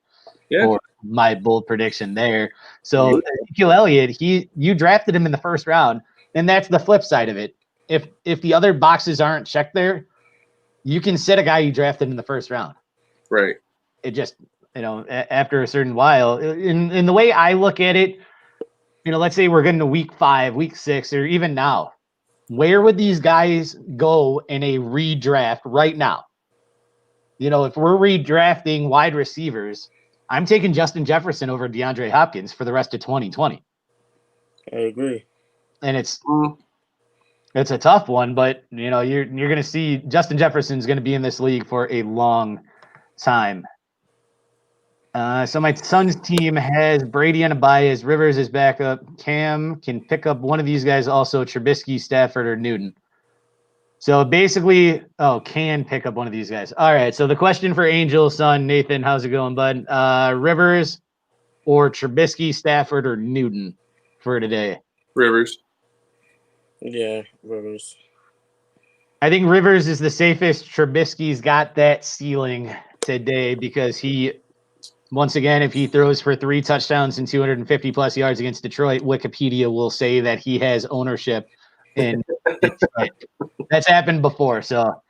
for my bold prediction there. So Ezekiel Elliott, you drafted him in the first round, and that's the flip side of it. If the other boxes aren't checked there, you can sit a guy you drafted in the first round. Right. It just, after a certain while, in the way I look at it, let's say we're getting to week 5, week 6, or even now, where would these guys go in a redraft right now? If we're redrafting wide receivers, I'm taking Justin Jefferson over DeAndre Hopkins for the rest of 2020. I agree. And it's a tough one, but you're going to see Justin Jefferson's going to be in this league for a long time. So my son's team has Brady and Abias. Rivers is backup. Cam can pick up one of these guys also, Trubisky, Stafford, or Newton. So basically, can pick up one of these guys. All right, so the question for Angel's son, Nathan, how's it going, bud? Rivers or Trubisky, Stafford, or Newton for today? Rivers. Yeah, Rivers. I think Rivers is the safest. Trubisky's got that ceiling today because he, once again, if he throws for 3 touchdowns and 250 plus yards against Detroit, Wikipedia will say that he has ownership in Detroit. That's happened before. So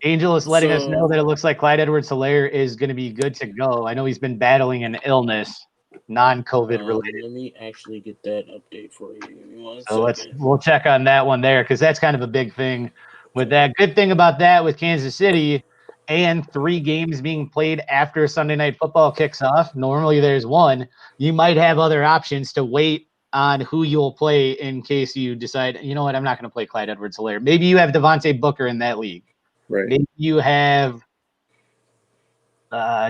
Angel is letting us know that it looks like Clyde Edwards-Helaire is going to be good to go. I know he's been battling an illness, non-COVID related. Let me actually get that update for you. So we'll check on that one there because that's kind of a big thing with that. Good thing about that with Kansas City and 3 games being played after Sunday Night Football kicks off. Normally there's one. You might have other options to wait on who you'll play in case you decide, you know what, I'm not going to play Clyde Edwards-Helaire. Maybe you have Devontae Booker in that league. Right. Maybe you have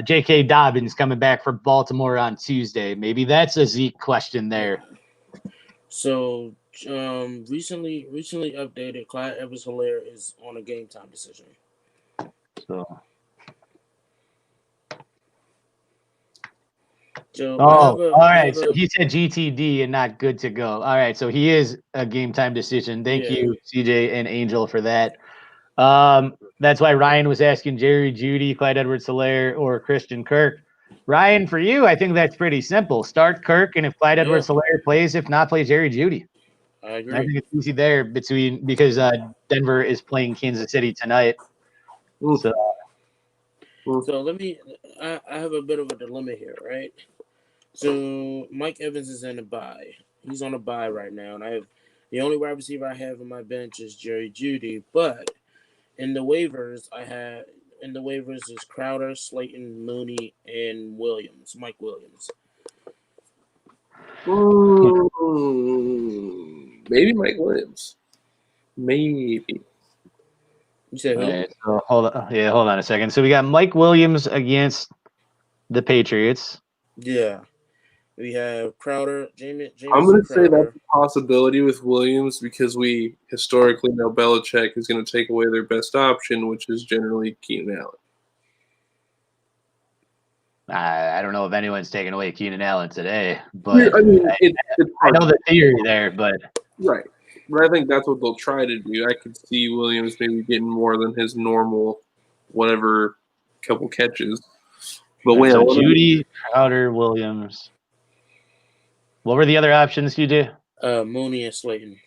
J.K. Dobbins coming back for Baltimore on Tuesday. Maybe that's a Zeke question there. So recently updated, Clyde Edwards-Helaire is on a game time decision. All right. So he said GTD and not good to go. All right. So he is a game time decision. Thank you, CJ and Angel, for that. That's why Ryan was asking Jerry Jeudy, Clyde Edwards-Helaire, or Christian Kirk. Ryan, for you, I think that's pretty simple. Start Kirk, and if Clyde Edwards-Helaire plays, if not, play Jerry Jeudy. I agree. I think it's easy there because Denver is playing Kansas City tonight. So I have a bit of a dilemma here, right? So Mike Evans is in a bye. He's on a bye right now, and I have the only wide receiver I have on my bench is Jerry Jeudy. But in the waivers, is Crowder, Slayton, Mooney, and Williams. Mike Williams. Maybe Mike Williams. Maybe. You said who? Right, so hold on a second. So we got Mike Williams against the Patriots. Yeah. We have Crowder, James. I'm going to say that's a possibility with Williams because we historically know Belichick is going to take away their best option, which is generally Keenan Allen. I don't know if anyone's taking away Keenan Allen today, but I mean, I know the theory there, but right. But I think that's what they'll try to do. I could see Williams maybe getting more than his normal, whatever, couple catches. But so Jeudy, Crowder, Williams. What were the other options you do? Mooney and Slayton.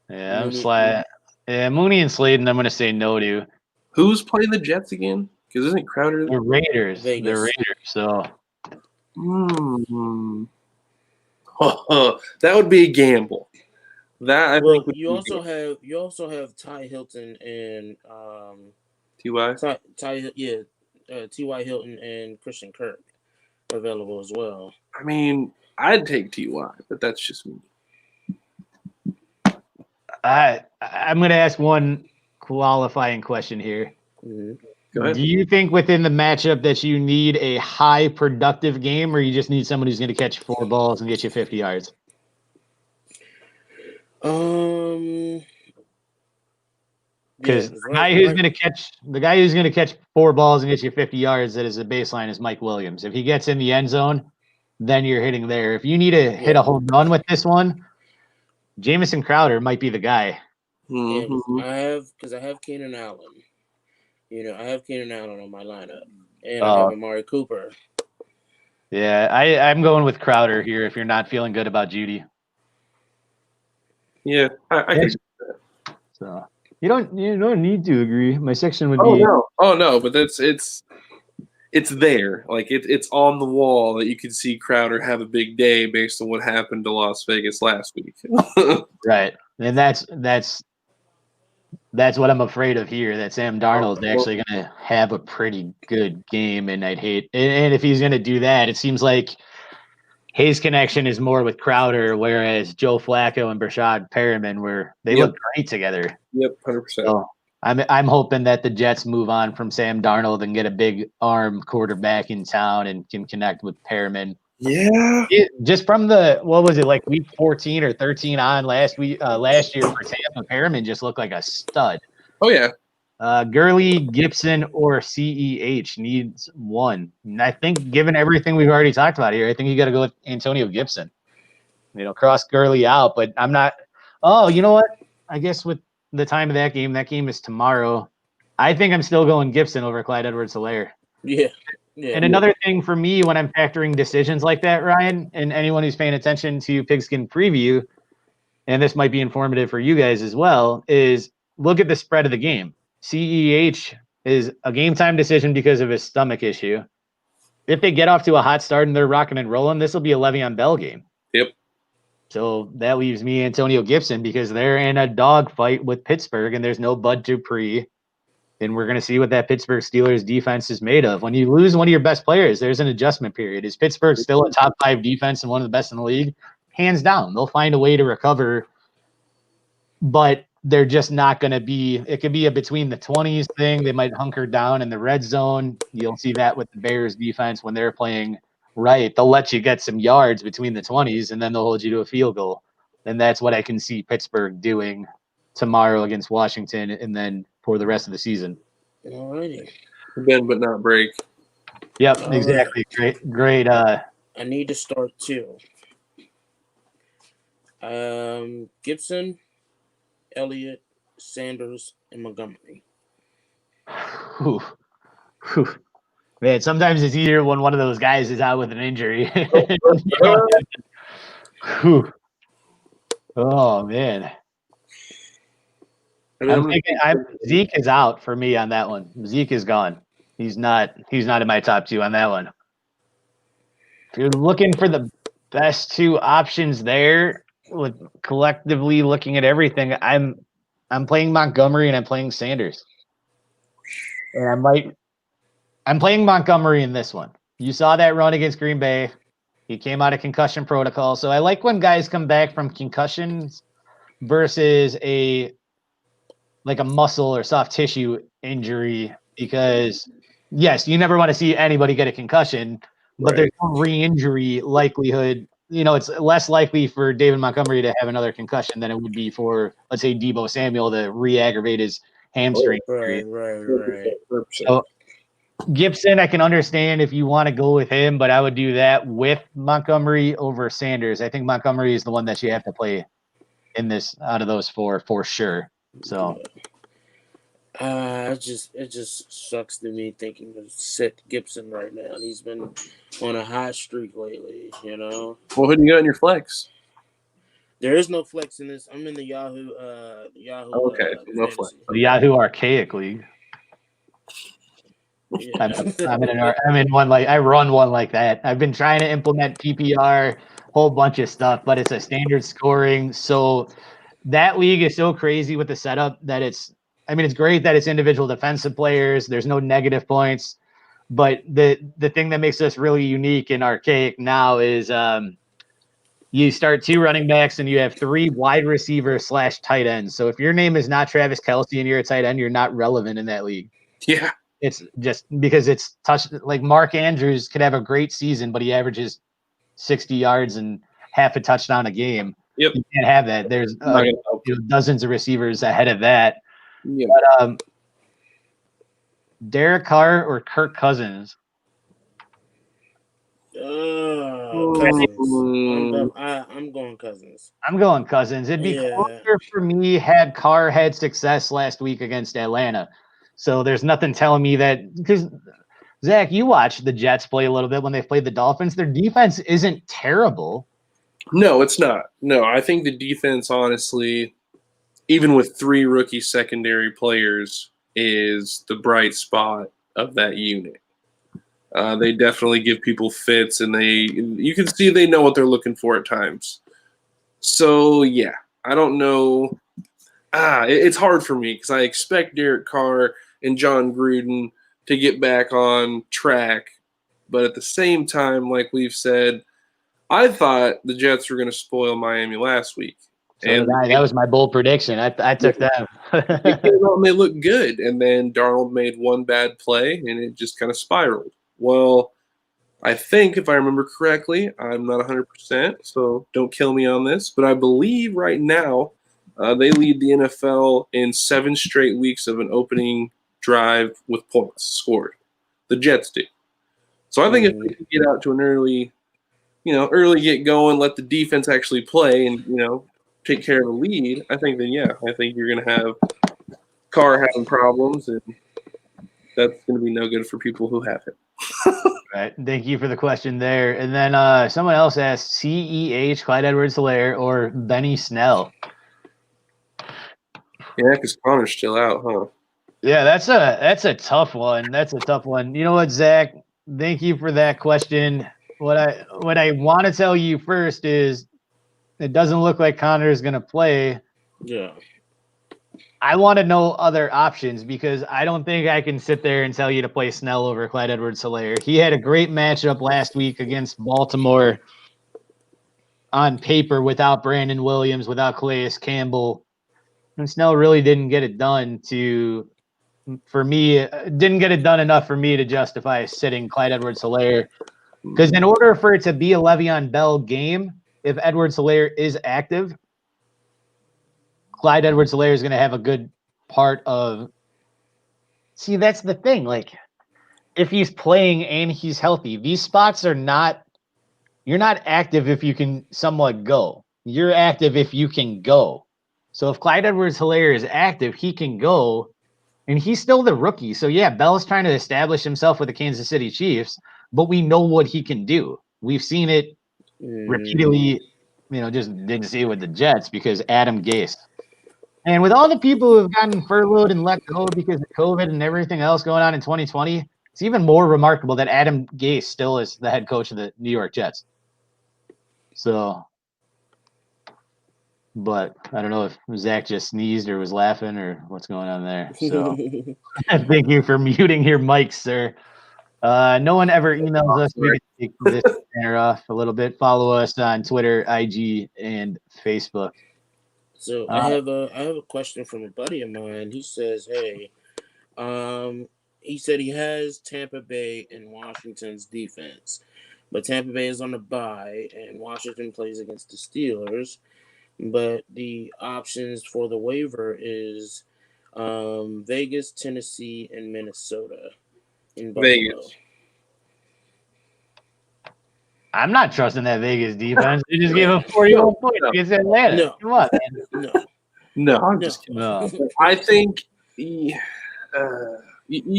Yeah, Mooney and Slayton. I'm going to say no to. Who's playing the Jets again? Because isn't Crowder the Raiders? Vegas. The Raiders. So. That would be a gamble. That I think. You also have Ty Hilton and T.Y. T.Y. Hilton and Christian Kirk available as well. I mean, I'd take T.Y., but that's just me. I'm going to ask one qualifying question here. Mm-hmm. Go ahead. Do you think within the matchup that you need a high productive game, or you just need someone who's going to catch 4 balls and get you 50 yards? Because the guy who's going to catch 4 balls and get you 50 yards, that is a baseline, is Mike Williams. If he gets in the end zone, then you're hitting there. If you need to hit a home run with this one, Jamison Crowder might be the guy. Mm-hmm. I have Keenan Allen. I have Keenan Allen on my lineup, and I have Amari Cooper. Yeah, I'm going with Crowder here. If you're not feeling good about Judy, Yeah, I can. So you don't need to agree. My section would Oh be. No, but it's there. Like it's on the wall that you can see Crowder have a big day based on what happened to Las Vegas last week. Right, and that's what I'm afraid of here. That Sam Darnold's actually going to have a pretty good game, and I'd hate. And if he's going to do that, it seems like his connection is more with Crowder, whereas Joe Flacco and Brashad Perriman they look great together. Yep, 100%. So I'm hoping that the Jets move on from Sam Darnold and get a big arm quarterback in town and can connect with Perriman. Yeah. Just from what was it, like week 14 or 13 on last year for Tampa, Perriman just looked like a stud. Oh yeah. Gurley, Gibson, or CEH needs one. And I think given everything we've already talked about here, I think you got to go with Antonio Gibson. Cross Gurley out, but I'm not. Oh, you know what? I guess with the time of that game is tomorrow. I think I'm still going Gibson over Clyde Edwards-Helaire. Yeah. And another thing for me when I'm factoring decisions like that, Ryan, and anyone who's paying attention to Pigskin Preview, and this might be informative for you guys as well, is look at the spread of the game. CEH is a game time decision because of his stomach issue. If they get off to a hot start and they're rocking and rolling, this will be a Le'Veon Bell game. Yep. So that leaves me Antonio Gibson because they're in a dogfight with Pittsburgh and there's no Bud Dupree. And we're going to see what that Pittsburgh Steelers defense is made of. When you lose one of your best players, there's an adjustment period. Is Pittsburgh still a top 5 defense and one of the best in the league? Hands down. They'll find a way to recover. But they're just not going to be – it could be a between the 20s thing. They might hunker down in the red zone. You'll see that with the Bears defense when they're playing right. They'll let you get some yards between the 20s, and then they'll hold you to a field goal. And that's what I can see Pittsburgh doing tomorrow against Washington and then for the rest of the season. Alrighty. Bend but not break. Yep, exactly. Great. I need to start too. Gibson, Elliott, Sanders, and Montgomery. Whew. Man, sometimes it's easier when one of those guys is out with an injury. Oh man. I'm thinking Zeke is out for me on that one. Zeke is gone. He's not in my top 2 on that one. If you're looking for the best 2 options there, with collectively looking at everything, I'm playing Montgomery and I'm playing Sanders. And I'm playing Montgomery in this one. You saw that run against Green Bay. He came out of concussion protocol. So I like when guys come back from concussions versus a muscle or soft tissue injury, because yes, you never want to see anybody get a concussion, but there's no re-injury likelihood. It's less likely for David Montgomery to have another concussion than it would be for, let's say, Deebo Samuel to re-aggravate his hamstring. Right. So Gibson, I can understand if you want to go with him, but I would do that with Montgomery over Sanders. I think Montgomery is the one that you have to play in this out of those 4 for sure. So it just sucks to me thinking to sit Gibson right now. He's been on a hot streak lately, Well, who do you got in your flex? There is no flex in this. I'm in the Yahoo. Okay, no flex. The Yahoo Archaic League. Yeah. I'm in one I run one like that. I've been trying to implement PPR, whole bunch of stuff, but it's a standard scoring. So that league is so crazy with the setup that it's great that it's individual defensive players. There's no negative points, but the thing that makes us really unique and archaic now is you start 2 running backs and you have 3 wide receivers / tight ends. So if your name is not Travis Kelce and you're a tight end, you're not relevant in that league. Yeah. It's just because it's like Mark Andrews could have a great season, but he averages 60 yards and half a touchdown a game. Yep. You can't have that. There's dozens of receivers ahead of that. Yeah. But Derek Carr or Kirk Cousins? Cousins. I'm going Cousins. I'm going Cousins. It'd be closer for me had Carr had success last week against Atlanta. So there's nothing telling me that, because Zach, you watched the Jets play a little bit when they played the Dolphins. Their defense isn't terrible. No, it's not. No, I think the defense, honestly, even with 3 rookie secondary players, is the bright spot of that unit. They definitely give people fits, and you can see they know what they're looking for at times. So, yeah, I don't know. It's hard for me because I expect Derek Carr and John Gruden to get back on track. But at the same time, like we've said, I thought the Jets were going to spoil Miami last week. So that was my bold prediction. I took that. And they looked good. And then Darnold made one bad play, and it just kind of spiraled. Well, I think, if I remember correctly, I'm not 100%, so don't kill me on this, but I believe right now they lead the NFL in 7 straight weeks of an opening drive with points scored. The Jets do. So I think if they can get out to an early get going, let the defense actually play and, take care of the lead, I think you're going to have Carr having problems, and that's going to be no good for people who have it. Right. Thank you for the question there. And then someone else asked CEH, Clyde Edwards-Helaire, or Benny Snell. Yeah, because Connor's still out, huh? Yeah, that's a tough one. That's a tough one. You know what, Zach? Thank you for that question. What I want to tell you first is it doesn't look like Connor is going to play. Yeah. I want to know other options because I don't think I can sit there and tell you to play Snell over Clyde Edwards-Helaire. He had a great matchup last week against Baltimore on paper without Brandon Williams, without Calais Campbell. And Snell really didn't get it done enough for me to justify sitting Clyde Edwards-Helaire. Because in order for it to be a Le'Veon Bell game, if Edwards-Helaire is active, Clyde Edwards-Helaire is going to have a good part of. See, that's the thing. Like, if he's playing and he's healthy, these spots are not. You're not active if you can somewhat go. You're active if you can go. So if Clyde Edwards-Helaire is active, he can go, and he's still the rookie. So yeah, Bell's trying to establish himself with the Kansas City Chiefs, but we know what he can do. We've seen it repeatedly. Just didn't see it with the Jets because Adam Gase. And with all the people who have gotten furloughed and let go because of COVID and everything else going on in 2020, it's even more remarkable that Adam Gase still is the head coach of the New York Jets. So, but I don't know if Zach just sneezed or was laughing or what's going on there. So, thank you for muting your mics, sir. No one ever emails us. We can take this banner off a little bit. Follow us on Twitter, IG, and Facebook. So I have a question from a buddy of mine. He says, "Hey, he said he has Tampa Bay and Washington's defense, but Tampa Bay is on the bye, and Washington plays against the Steelers. But the options for the waiver is Vegas, Tennessee, and Minnesota. In Buffalo. Vegas. I'm not trusting that Vegas defense. They just gave him 41 points against Atlanta. No. Come on, man. No, I'm just kidding. No. I think you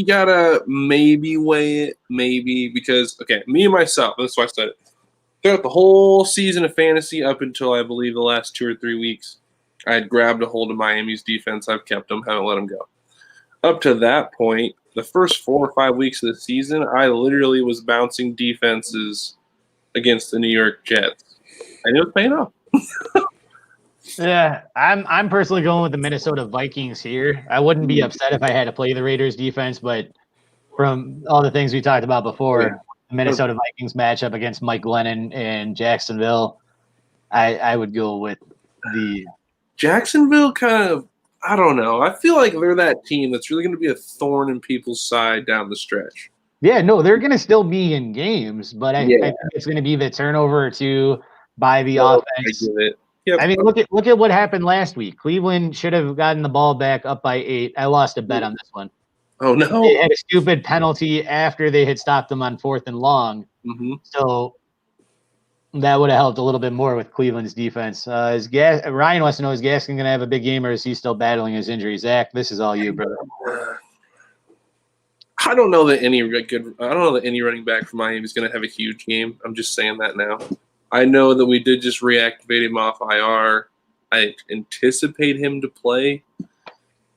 gotta maybe weigh it, because me and myself, that's why I said it. Throughout the whole season of fantasy, up until I believe the last 2 or 3 weeks, I had grabbed a hold of Miami's defense. I've kept them, haven't let them go. Up to that point, the first 4 or 5 weeks of the season, I literally was bouncing defenses against the New York Jets, and it was paying off. Yeah, I'm personally going with the Minnesota Vikings here. I wouldn't be upset if I had to play the Raiders defense, but from all the things we talked about before, the Minnesota Vikings matchup against Mike Glennon and Jacksonville, I would go with the Jacksonville kind of, I don't know. I feel like they're that team that's really going to be a thorn in people's side down the stretch. Yeah, no, they're going to still be in games, but I think it's going to be the turnover or two by the offense. I get it. Yep. I mean, look at what happened last week. Cleveland should have gotten the ball back up by 8. I lost a bet on this one. Oh, no. They had a stupid penalty after they had stopped them on 4th and long. Mm-hmm. So that would have helped a little bit more with Cleveland's defense. Ryan wants to know, is Gaskin going to have a big game, or is he still battling his injury? Zach, this is all you, brother. I don't know that any running back for Miami is going to have a huge game. I'm just saying that now. I know that we did just reactivate him off IR. I anticipate him to play.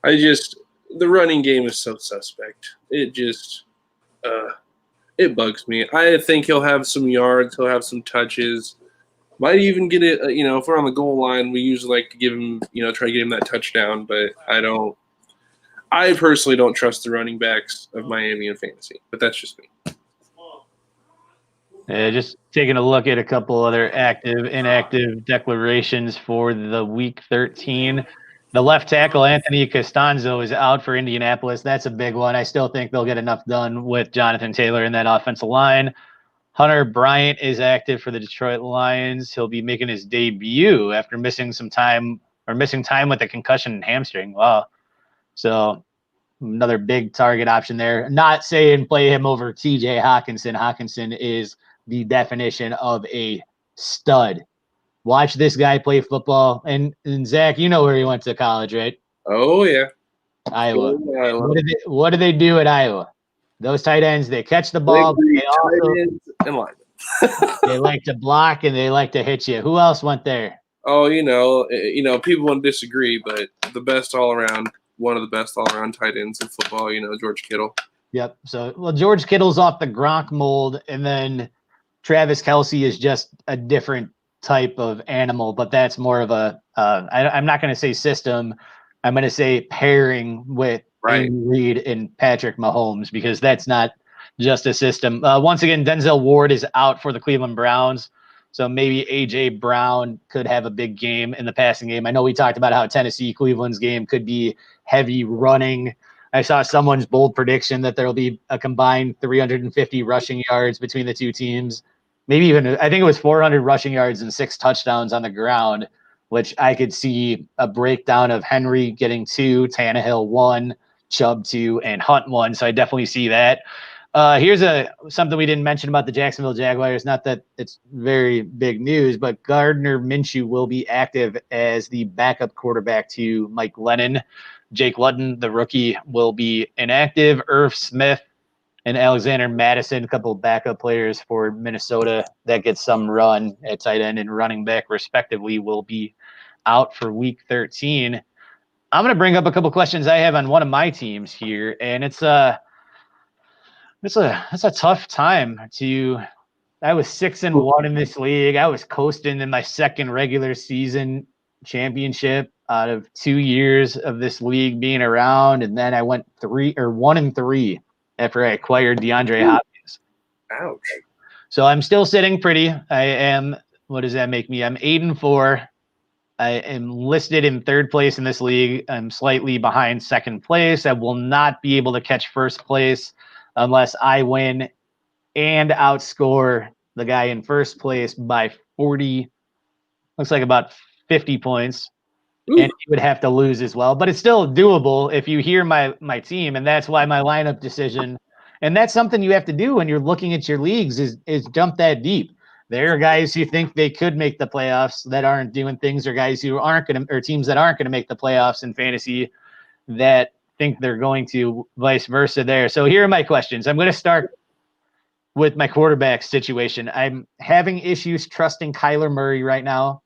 The running game is so suspect. It just it bugs me. I think he'll have some yards. He'll have some touches. Might even get it. If we're on the goal line, we usually like to give him, try to get him that touchdown. But I personally don't trust the running backs of Miami in fantasy. But that's just me. Just taking a look at a couple other active, inactive declarations for the Week 13. The left tackle, Anthony Costanzo, is out for Indianapolis. That's a big one. I still think they'll get enough done with Jonathan Taylor in that offensive line. Hunter Bryant is active for the Detroit Lions. He'll be making his debut after missing time with a concussion and hamstring. Wow. So another big target option there. Not saying play him over TJ Hawkinson. Hawkinson is the definition of a stud. Watch this guy play football. And Zach, you know where he went to college, right? Oh, yeah. Iowa. What do they do at Iowa? Those tight ends, they catch the ball. They like to block and they like to hit you. Who else went there? Oh, people won't disagree, but one of the best all-around tight ends in football, George Kittle. Yep. So, George Kittle's off the Gronk mold, and then Travis Kelce is just a different type of animal, but that's more of I'm not going to say system. I'm going to say pairing with Andy Reid and Patrick Mahomes, because that's not just a system. Once again, Denzel Ward is out for the Cleveland Browns. So maybe A.J. Brown could have a big game in the passing game. I know we talked about how Tennessee-Cleveland's game could be heavy running. I saw someone's bold prediction that there will be a combined 350 rushing yards between the two teams. Maybe even, I think it was 400 rushing yards and 6 touchdowns on the ground, which I could see a breakdown of Henry getting 2, Tannehill 1, Chubb 2, and Hunt 1. So I definitely see that. Here's something we didn't mention about the Jacksonville Jaguars. Not that it's very big news, but Gardner Minshew will be active as the backup quarterback to Mike Lennon. Jake Luton, the rookie, will be inactive. Irv Smith and Alexander Madison, a couple of backup players for Minnesota that get some run at tight end and running back respectively, will be out for Week 13. I'm going to bring up a couple questions I have on one of my teams here, and it's a tough time to. I was 6-1 in this league. I was coasting in my second regular season championship out of 2 years of this league being around, and then I went 1-3 after I acquired DeAndre Hopkins. Ouch. So I'm still sitting pretty. I am. What does that make me? I'm 8-4. I am listed in 3rd place in this league. I'm slightly behind 2nd place. I will not be able to catch 1st place unless I win and outscore the guy in 1st place by 40. Looks like about 50 points. Ooh. And he would have to lose as well. But it's still doable if you hear my team, and that's why my lineup decision. And that's something you have to do when you're looking at your leagues is jump that deep. There are guys who think they could make the playoffs that aren't doing things, or guys who aren't going to, or teams that aren't going to make the playoffs in fantasy that think they're going to, vice versa there. So here are my questions. I'm going to start with my quarterback situation. I'm having issues trusting Kyler Murray right now.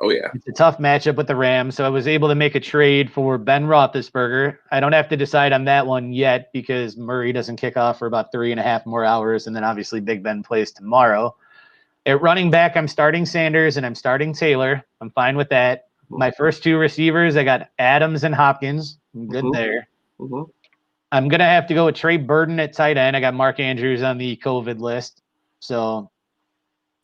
Oh, yeah. It's a tough matchup with the Rams, so I was able to make a trade for Ben Roethlisberger. I don't have to decide on that one yet because Murray doesn't kick off for about 3.5 more hours, and then obviously Big Ben plays tomorrow. At running back, I'm starting Sanders and I'm starting Taylor. I'm fine with that. My first 2 receivers, I got Adams and Hopkins. I'm good there. Mm-hmm. I'm going to have to go with Trey Burton at tight end. I got Mark Andrews on the COVID list. So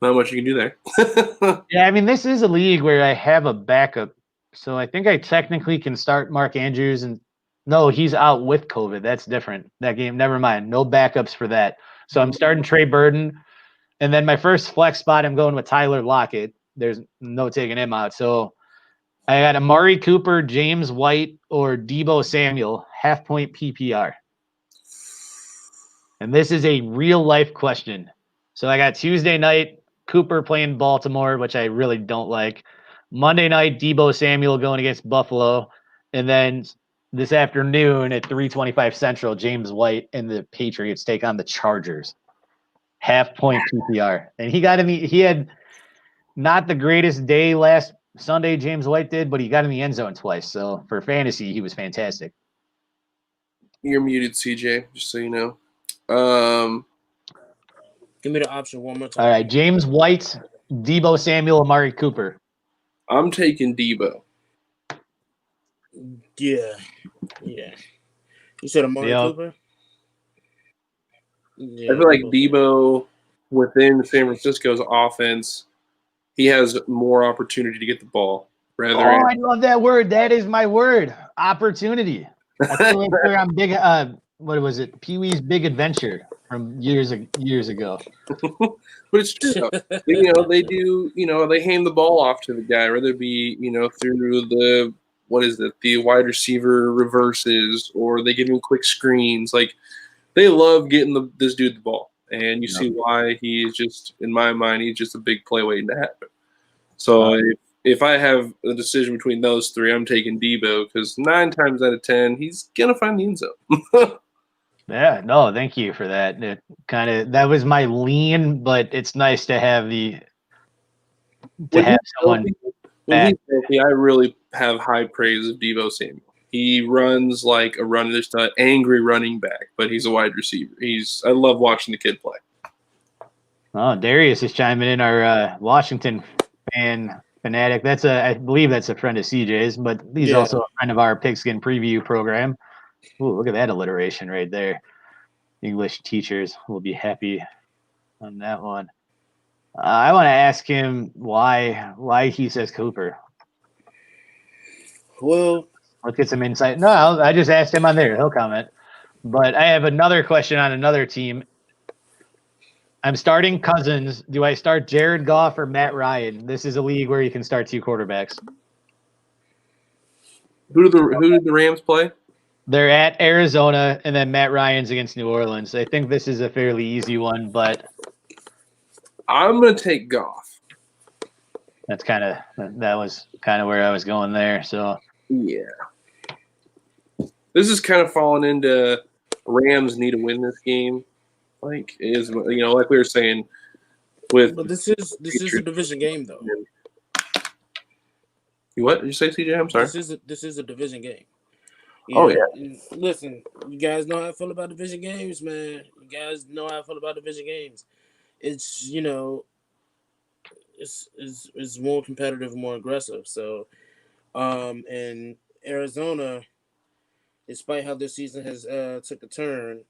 Not much you can do there. Yeah, I mean, this is a league where I have a backup, so I think I technically can start Mark Andrews. And no, he's out with COVID. That's different. That game, never mind. No backups for that. So I'm starting Trey Burton, and then my first flex spot, I'm going with Tyler Lockett. There's no taking him out. So I got Amari Cooper, James White, or Debo Samuel, half-point PPR. And this is a real-life question. So I got Tuesday night, Cooper playing Baltimore, which I really don't like. Monday night, Debo Samuel going against Buffalo. And then this afternoon at 3:25 Central, James White and the Patriots take on the Chargers. Half-point PPR. And he had not the greatest day last Sunday, James White did, but he got in the end zone twice. So for fantasy, he was fantastic. You're muted, CJ, just so you know. Give me the option one more time. All right, James White, Debo Samuel, Amari Cooper. I'm taking Debo. Yeah. You said Amari Cooper? Yeah, I feel like Debo within San Francisco's offense, he has more opportunity to get the ball. I love that word. That is my word. Opportunity. I feel like we're on big. What was it? Pee Wee's Big Adventure from years ago. But it's true. They do. They hand the ball off to the guy, whether it be through the the wide receiver reverses, or they give him quick screens. Like they love getting this dude the ball, and you see why he's just, in my mind, he's just a big play waiting to happen. So if I have a decision between those three, I'm taking Debo because 9 times out of 10 he's gonna find the end zone. Yeah, no, thank you for that. That was my lean, but it's nice to have someone. When he's healthy, I really have high praise of Debo Samuel. He runs like a runner, just an angry running back, but he's a wide receiver. I love watching the kid play. Oh, Darius is chiming in, our Washington fanatic. I believe that's a friend of CJ's, but he's also a friend of our Pigskin preview program. Ooh, look at that alliteration right there. English teachers will be happy on that one. I want to ask him why he says Cooper. Well, let's get some insight. No, I just asked him on there. He'll comment. But I have another question on another team. I'm starting Cousins. Do I start Jared Goff or Matt Ryan? This is a league where you can start 2 quarterbacks. Who did the Rams play? They're at Arizona, and then Matt Ryan's against New Orleans. I think this is a fairly easy one, but I'm going to take Goff. That was kind of where I was going there. So yeah, this is kind of falling into Rams need to win this game. Like like we were saying but this is a division game though. What did you say, CJ? I'm sorry. This is a division game. Listen, you guys know how I feel about division games, man. You guys know how I feel about division games. It's it's more competitive and more aggressive. So, and Arizona, despite how this season has took a turn,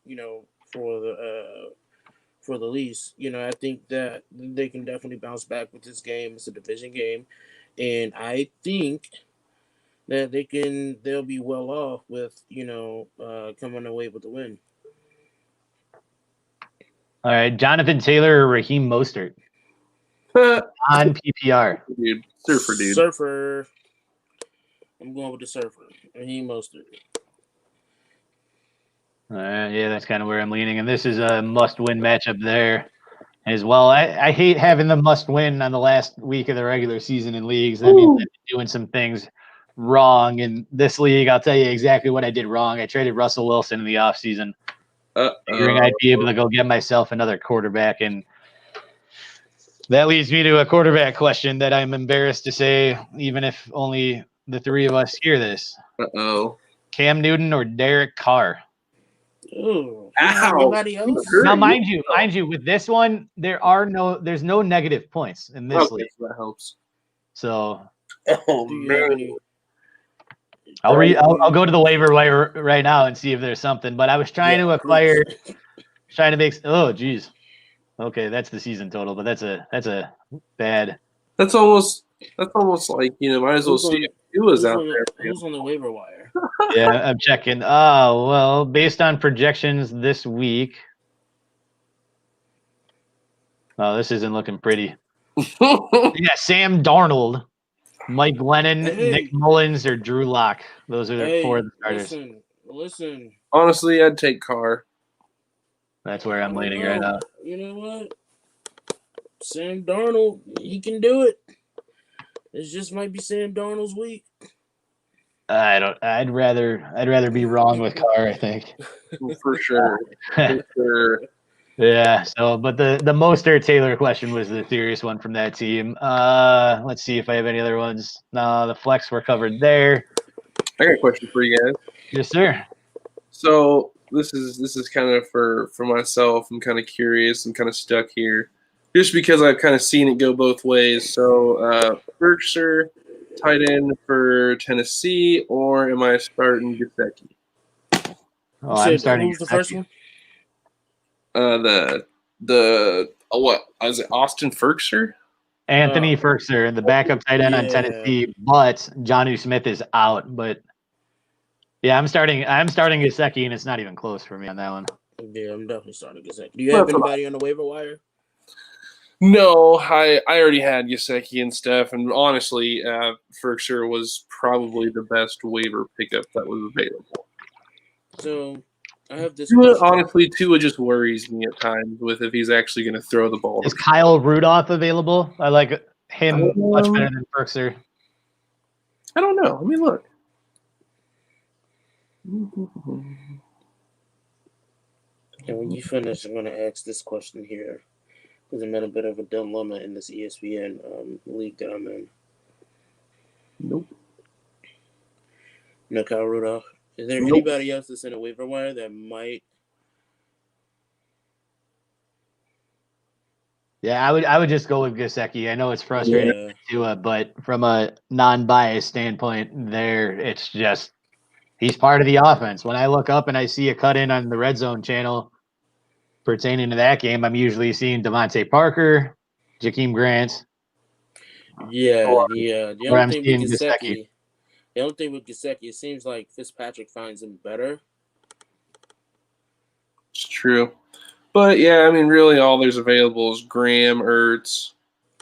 for the Leafs, I think that they can definitely bounce back with this game. It's a division game, and I think that they'll be well off with coming away with the win. All right, Jonathan Taylor or Raheem Mostert on PPR. Dude. Surfer. I'm going with the Surfer. Raheem Mostert. Yeah, that's kind of where I'm leaning, and this is a must-win matchup there as well. I hate having the must-win on the last week of the regular season in leagues. That means I'm doing some things wrong in this league. I'll tell you exactly what I did wrong. I traded Russell Wilson in the offseason, figuring I'd be able to go get myself another quarterback, and that leads me to a quarterback question that I'm embarrassed to say, even if only the 3 of us hear this. Cam Newton or Derek Carr? Ooh, everybody else? Now, mind you, with this one, there's no negative points in this league. That helps. So, man. I'll go to the waiver wire right now and see if there's something. But I was trying to acquire, oh geez, Okay, that's the season total, but that's a bad. That's almost like, might as well Who's see on, if he was who's out on, there. who's on the waiver wire? Yeah, I'm checking. Oh, well, based on projections this week. Oh, this isn't looking pretty. Yeah, Sam Darnold, Mike Glennon, Hey. Nick Mullins, or Drew Lock. Those are the 4 of the starters. Listen. Honestly, I'd take Carr. That's where I'm I don't leaning right know. now. You know what? Sam Darnold, he can do it. It just might be Sam Darnold's week. I'd rather be wrong with Carr, I think. For sure. For sure. Yeah. So, but the Mostert Taylor question was the serious one from that team. Let's see if I have any other ones. No, the flex were covered there. I got a question for you guys. Yes, sir. So this is kind of for myself. I'm kind of curious. I'm kind of stuck here, just because I've kind of seen it go both ways. So Berkshire, tight end for Tennessee, or am I starting Gesicki? Oh, I'm starting. Who was the first one? What is it? Austin Ferkser? Anthony Ferkser, the backup tight end on Tennessee, but Jonnu Smith is out. But yeah, I'm starting Gesicki, and it's not even close for me on that one. Yeah, I'm definitely starting Gesicki. Do you have anybody on the waiver wire? No, I already had Gesicki and stuff, and honestly, Ferkser was probably the best waiver pickup that was available. So I have this. Honestly, Tua just worries me at times with if he's actually going to throw the ball. Is Kyle Rudolph available? I like him much better than Ferkser. I don't know. Let me look. And when you finish, I'm going to ask this question here, because I'm in a bit of a dilemma in this ESPN league that I'm in. Nope. No Kyle Rudolph. Is there anybody else that's in a waiver wire that might? Yeah, I would just go with Gesicki. I know it's frustrating to Tua, but from a non-biased standpoint, it's just he's part of the offense. When I look up and I see a cut in on the Red Zone channel pertaining to that game, I'm usually seeing Devontae Parker, Jakeem Grant. The only thing with Gesicki. The only thing with Gesicki, it seems like Fitzpatrick finds him better. It's true. But, yeah, I mean, really all there's available is Graham, Ertz,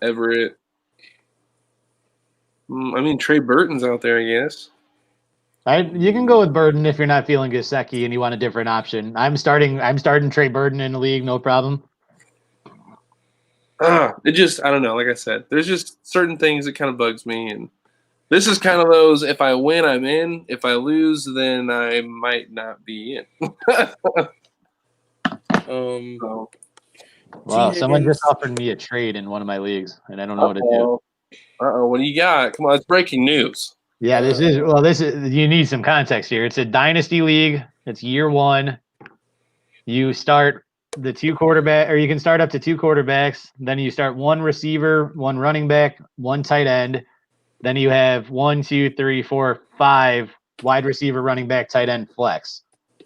Everett. I mean, Trey Burton's out there, I guess. You can go with Burton if you're not feeling Gesicki and you want a different option. I'm starting Trey Burton in the league, no problem. I don't know. Like I said, there's just certain things that kind of bugs me, and this is kind of those, if I win, I'm in. If I lose, then I might not be in. Wow, someone just offered me a trade in one of my leagues, and I don't know what to do. What do you got? Come on, it's breaking news. Yeah, this is you need some context here. It's a dynasty league. It's year one. You start the 2 quarterback, or you can start up to 2 quarterbacks. Then you start 1 receiver, 1 running back, 1 tight end. Then you have 1, 2, 3, 4, 5 wide receiver, running back, tight end, flex.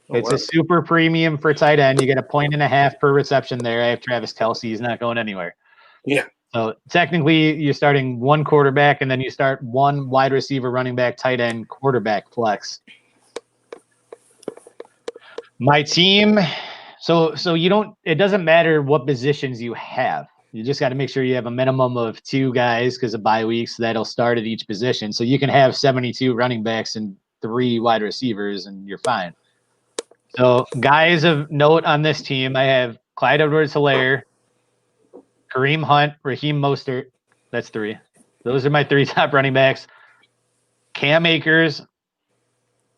It's a super premium for tight end. You get 1.5 points per reception there. I have Travis Kelce. He's not going anywhere. Yeah. So technically, you're starting 1 quarterback, and then you start 1 wide receiver, running back, tight end, quarterback flex. My team, so you don't. It doesn't matter what positions you have. You just got to make sure you have a minimum of 2 guys because of bye weeks that'll start at each position. So you can have 72 running backs and 3 wide receivers, and you're fine. So guys of note on this team, I have Clyde Edwards-Helaire, Kareem Hunt, Raheem Mostert. That's 3. Those are my 3 top running backs. Cam Akers,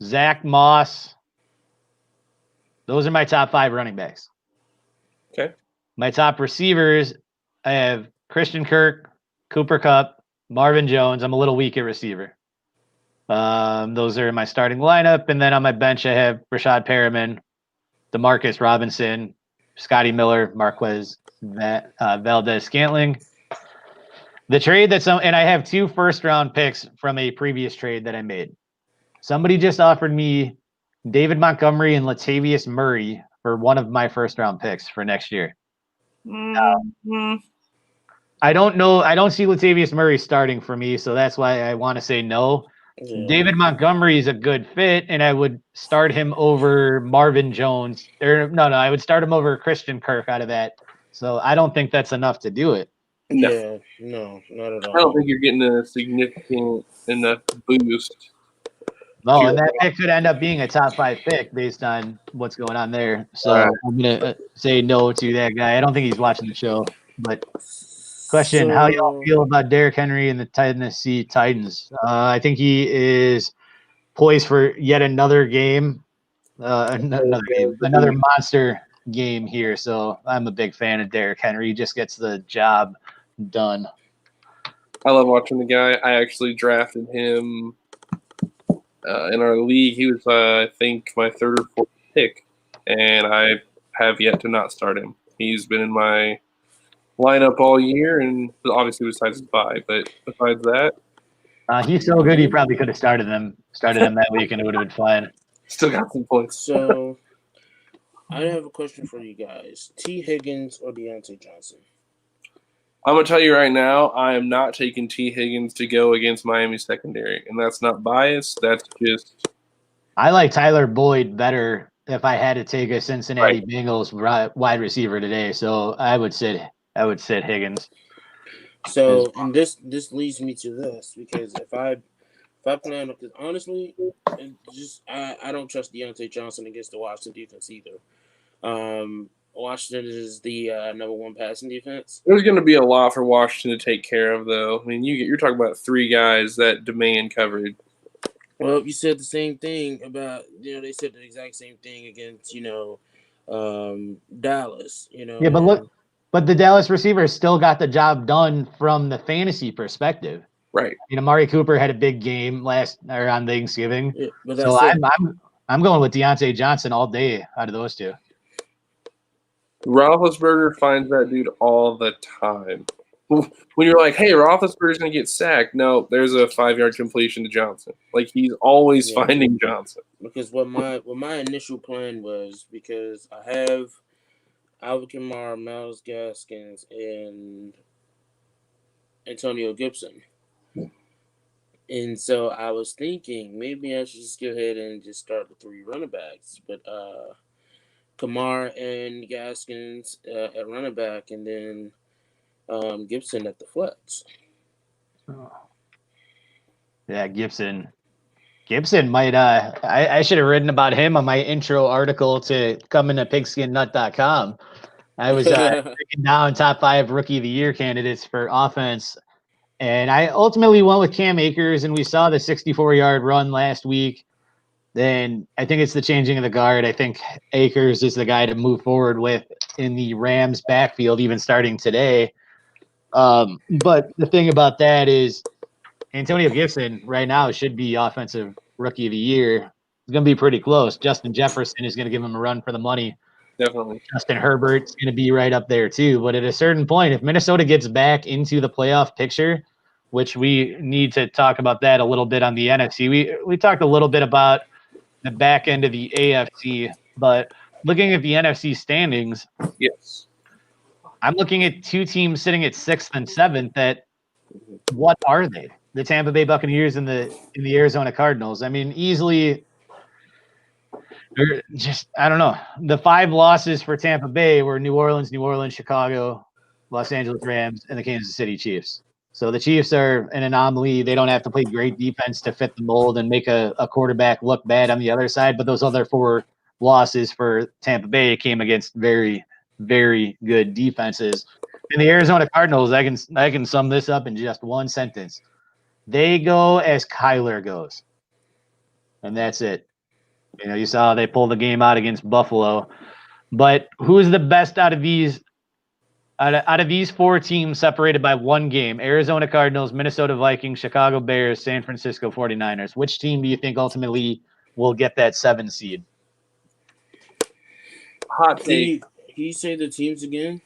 Zach Moss. Those are my top 5 running backs. Okay. My top receivers, I have Christian Kirk, Cooper Kupp, Marvin Jones. I'm a little weak at receiver. Those are my starting lineup. And then on my bench, I have Rashad Perriman, Demarcus Robinson, Scotty Miller, Marquez Valdez-Scantling. The trade and I have 2 first-round picks from a previous trade that I made. Somebody just offered me David Montgomery and Latavius Murray for one of my first-round picks for next year. I don't know. I don't see Latavius Murray starting for me, so that's why I want to say no. Yeah. David Montgomery is a good fit, and I would start him over Marvin Jones. I would start him over Christian Kirk out of that. So I don't think that's enough to do it. No. Yeah, no, not at all. I don't think you're getting a significant enough boost. No, Sure. and that pick could end up being a top 5 pick based on what's going on there. So Right. I'm gonna say no to that guy. I don't think he's watching the show. But question: how y'all feel about Derrick Henry and the Tennessee Titans? I think he is poised for yet another game, another monster game here. So I'm a big fan of Derrick Henry. He just gets the job done. I love watching the guy. I actually drafted him in our league. He was, I think, my 3rd or 4th pick, and I have yet to not start him. He's been in my lineup all year, and obviously besides his bye. But besides that, he's so good. You probably could have started him that week, and it would have been fine. Still got some points. So I have a question for you guys: T. Higgins or Deontay Johnson? I'm going to tell you right now, I am not taking T. Higgins to go against Miami's secondary. And that's not biased. That's just – I like Tyler Boyd better if I had to take a Cincinnati Bengals wide receiver today. So I would sit Higgins. So, and this leads me to this, because if I plan on – because honestly, I don't trust Deontay Johnson against the Washington defense either. Washington is the number 1 passing defense. There's going to be a lot for Washington to take care of, though. I mean, you're talking about 3 guys that demand coverage. Well, you said the same thing about, they said the exact same thing against, Dallas, Yeah, but the Dallas receivers still got the job done from the fantasy perspective. Right. Amari Cooper had a big game on Thanksgiving. Yeah, but so I'm going with Deontay Johnson all day out of those 2. Roethlisberger finds that dude all the time. When you're like, hey, Roethlisberger's going to get sacked. No, there's a 5-yard completion to Johnson. Like, he's always finding Johnson. Because what my initial plan was, because I have Alvin Kamara, Myles Gaskins, and Antonio Gibson. And so I was thinking maybe I should just go ahead and just start the 3 running backs. But Kamara and Gaskins at running back, and then Gibson at the flex. Yeah, Gibson might. I should have written about him on my intro article to coming to PIgskinNut.com. I was breaking down top 5 rookie of the year candidates for offense, and I ultimately went with Cam Akers, and we saw the 64-yard run last week. Then I think it's the changing of the guard. I think Akers is the guy to move forward with in the Rams backfield, even starting today. But the thing about that is Antonio Gibson right now should be offensive rookie of the year. It's going to be pretty close. Justin Jefferson is going to give him a run for the money. Definitely. Justin Herbert's going to be right up there too. But at a certain point, if Minnesota gets back into the playoff picture, which we need to talk about that a little bit on the NFC. We talked a little bit about the back end of the AFC, but looking at the NFC standings, yes, I'm looking at 2 teams sitting at 6th and 7th. That what are they? The Tampa Bay Buccaneers and the Arizona Cardinals. I mean, easily. They're just, I don't know. The 5 losses for Tampa Bay were New Orleans, Chicago, Los Angeles Rams, and the Kansas City Chiefs. So the Chiefs are an anomaly. They don't have to play great defense to fit the mold and make a quarterback look bad on the other side. But those other 4 losses for Tampa Bay came against very, very good defenses. And the Arizona Cardinals, I can sum this up in just one sentence. They go as Kyler goes. And that's it. You saw they pulled the game out against Buffalo. But who's the best out of these? Out of these 4 teams separated by 1 game, Arizona Cardinals, Minnesota Vikings, Chicago Bears, San Francisco 49ers, which team do you think ultimately will get that 7 seed? Hot take. Can you say the teams again?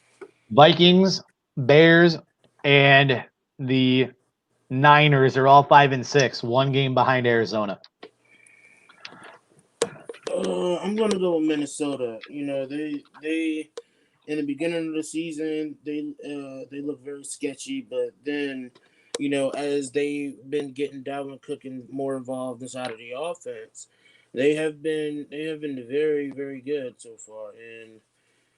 Vikings, Bears, and the Niners are all 5 and 6, 1 game behind Arizona. I'm gonna go with Minnesota. They in the beginning of the season, they look very sketchy, but then, you know, as they've been getting Dalvin Cook and more involved inside of the offense, they have been very, very good so far. And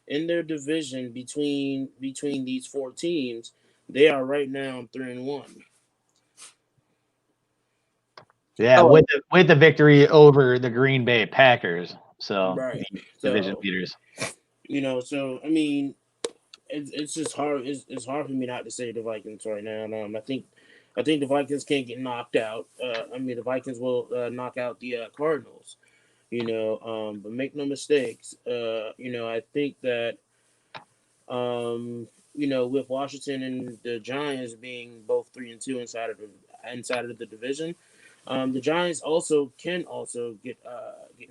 in their division between these four teams, they are right now 3-1. Yeah, Oh, with the victory over the Green Bay Packers, so Right. the division So, leaders. you know, so I mean, it's just hard. It's hard for me not to say the Vikings right now. And, I think the Vikings can't get knocked out. I mean, the Vikings will knock out the Cardinals. You know, but make no mistakes. You know, I think that you know, with Washington and the Giants being both 3-2 inside of the division, the Giants can get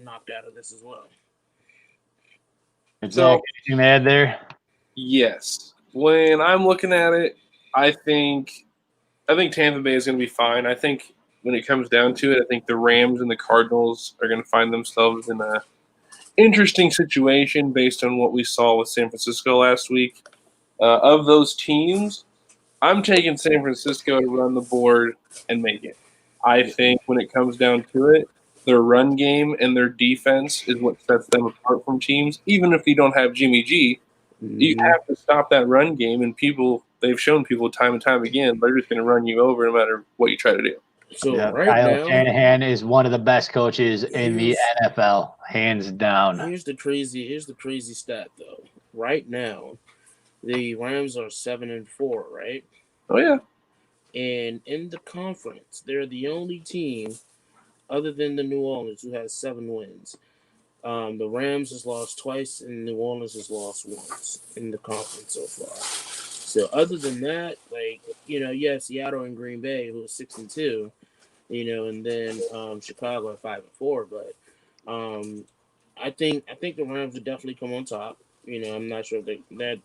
knocked out of this as well. Zach, so anything to add there? yes, when I'm looking at it, I think Tampa Bay is going to be fine. I think when it comes down to it, I think the Rams and the Cardinals are going to find themselves in a interesting situation based on what we saw with San Francisco last week. Of those teams, I'm taking San Francisco to run the board and make it. I think when it comes down to it, their run game and their defense is what sets them apart from teams. Even if you don't have Jimmy G, you Mm-hmm. have to stop that run game, and they've shown people time and time again, they're just going to run you over no matter what you try to do. So Yeah, right Kyle now, Shanahan is one of the best coaches in the here's NFL, hands down. here's the crazy stat though. Right now, the Rams are 7-4, right? Oh, yeah. And in the conference, they're the only team other than the New Orleans who has 7 wins. The Rams has lost twice, and New Orleans has lost once in the conference so far. So other than that, like, you know, you have Seattle and Green Bay who are 6-2, you know, and then Chicago at 5-4. But I think the Rams would definitely come on top. You know, I'm not sure that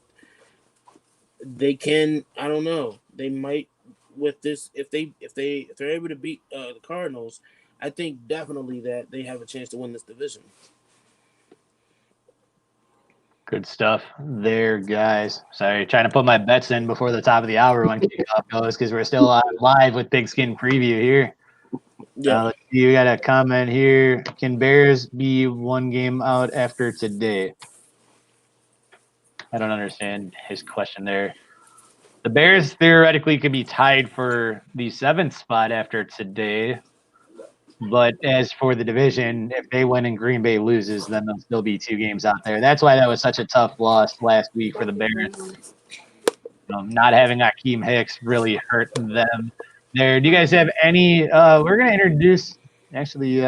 they can. I don't know. They might with this if they're able to beat the Cardinals. I think definitely that they have a chance to win this division. Good stuff there, guys. Sorry, trying to put my bets in before the top of the hour when kickoff goes because we're still live with Pigskin Preview here. Yeah. Let's see, we got a comment here. Can Bears be one game out after today? I don't understand his question there. The Bears theoretically could be tied for the 7th spot after today. But as for the division, if they win and Green Bay loses, then there'll still be 2 games out there. That's why that was such a tough loss last week for the Bears. Not having Akeem Hicks really hurt them there. Do you guys have any we're going to introduce actually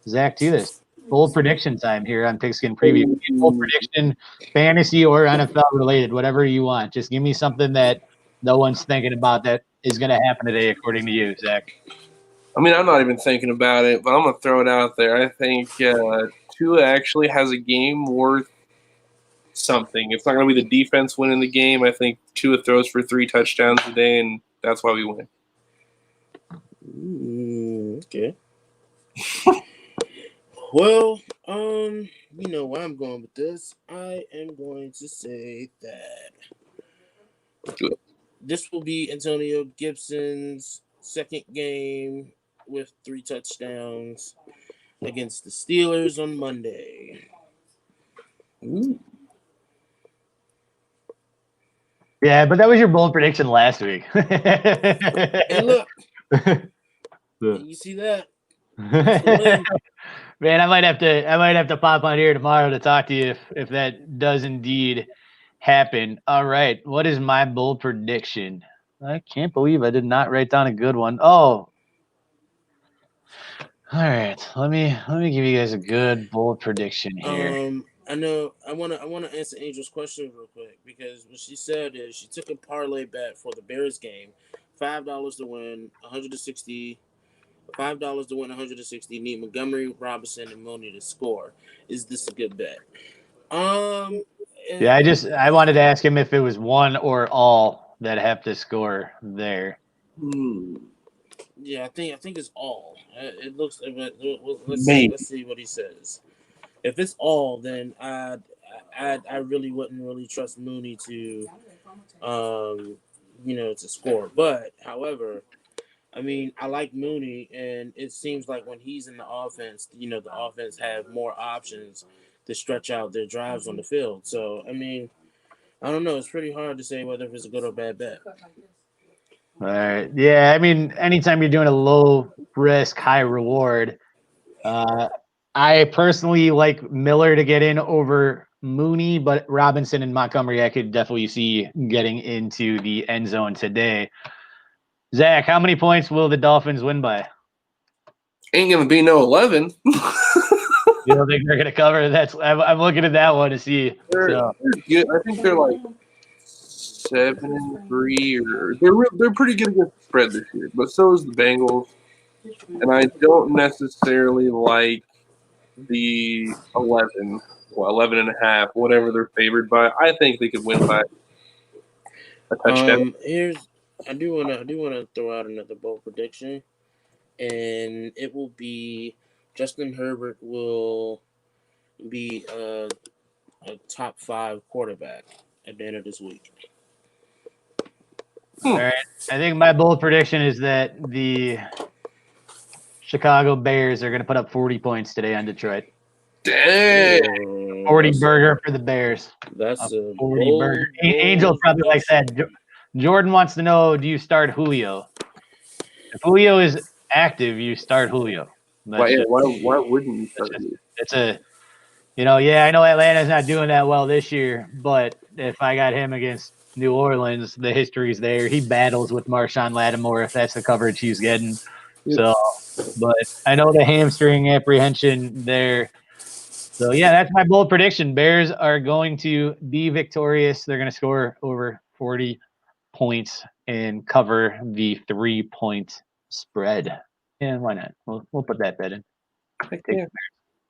Zach to this bold prediction time here on Pigskin Preview. Bold prediction, fantasy or NFL related, whatever you want. Just give me something that no one's thinking about that is going to happen today according to you, Zach. I mean, I'm not even thinking about it, but I'm going to throw it out there. I think Tua actually has a game worth something. It's not going to be the defense winning the game. I think Tua throws for 3 touchdowns today, and that's why we win. Okay. Well, you know where I'm going with this. I am going to say that this will be Antonio Gibson's second game with 3 touchdowns against the Steelers on Monday. Ooh. Yeah, but that was your bold prediction last week. Hey, look. You see that? Man, I might have to pop on here tomorrow to talk to you if that does indeed happen. All right, what is my bold prediction? I can't believe I did not write down a good one. Oh, all right. Let me give you guys a good bold prediction here. I know I wanna answer Angel's question real quick because what she said is she took a parlay bet for the Bears game, $5 to win, 160. $5 to win 160. Need Montgomery, Robinson, and Mooney to score. Is this a good bet? Yeah, I wanted to ask him if it was one or all that have to score there. Yeah, I think it's all. It looks. Let's Maybe. see what he says. If it's all, then I really wouldn't really trust Mooney to, to score. But however, I mean, I like Mooney, and it seems like when he's in the offense, the offense have more options to stretch out their drives on the field. So, I mean, I don't know. It's pretty hard to say whether it's a good or bad bet. All right. Yeah, I mean, anytime you're doing a low risk, high reward, I personally like Miller to get in over Mooney, but Robinson and Montgomery I could definitely see getting into the end zone today. Zach, how many points will the Dolphins win by? Ain't gonna be no 11. You don't think they're gonna cover? I'm looking at that one to see. They're good. I think they're like 7-3, or they're pretty good against the spread this year. But so is the Bengals, and I don't necessarily like the 11 and a half, whatever they're favored by. I think they could win by a touchdown. I do wanna throw out another bold prediction, and it will be Justin Herbert will be a top 5 quarterback at the end of this week. All right. I think my bold prediction is that the Chicago Bears are going to put up 40 points today on Detroit. Dang. 40 burger for the Bears. That's a 40 burger. Angel probably likes that. Jordan wants to know, do you start Julio? If Julio is active, you start Julio. Why wouldn't you start Julio? It's a, I know Atlanta's not doing that well this year, but if I got him against New Orleans, the history's there. He battles with Marshawn Lattimore if that's the coverage he's getting. So, but I know the hamstring apprehension there. So, yeah, that's my bold prediction. Bears are going to be victorious. They're going to score over 40 points and cover the 3-point spread. Yeah, why not? We'll put that bet in. Yeah.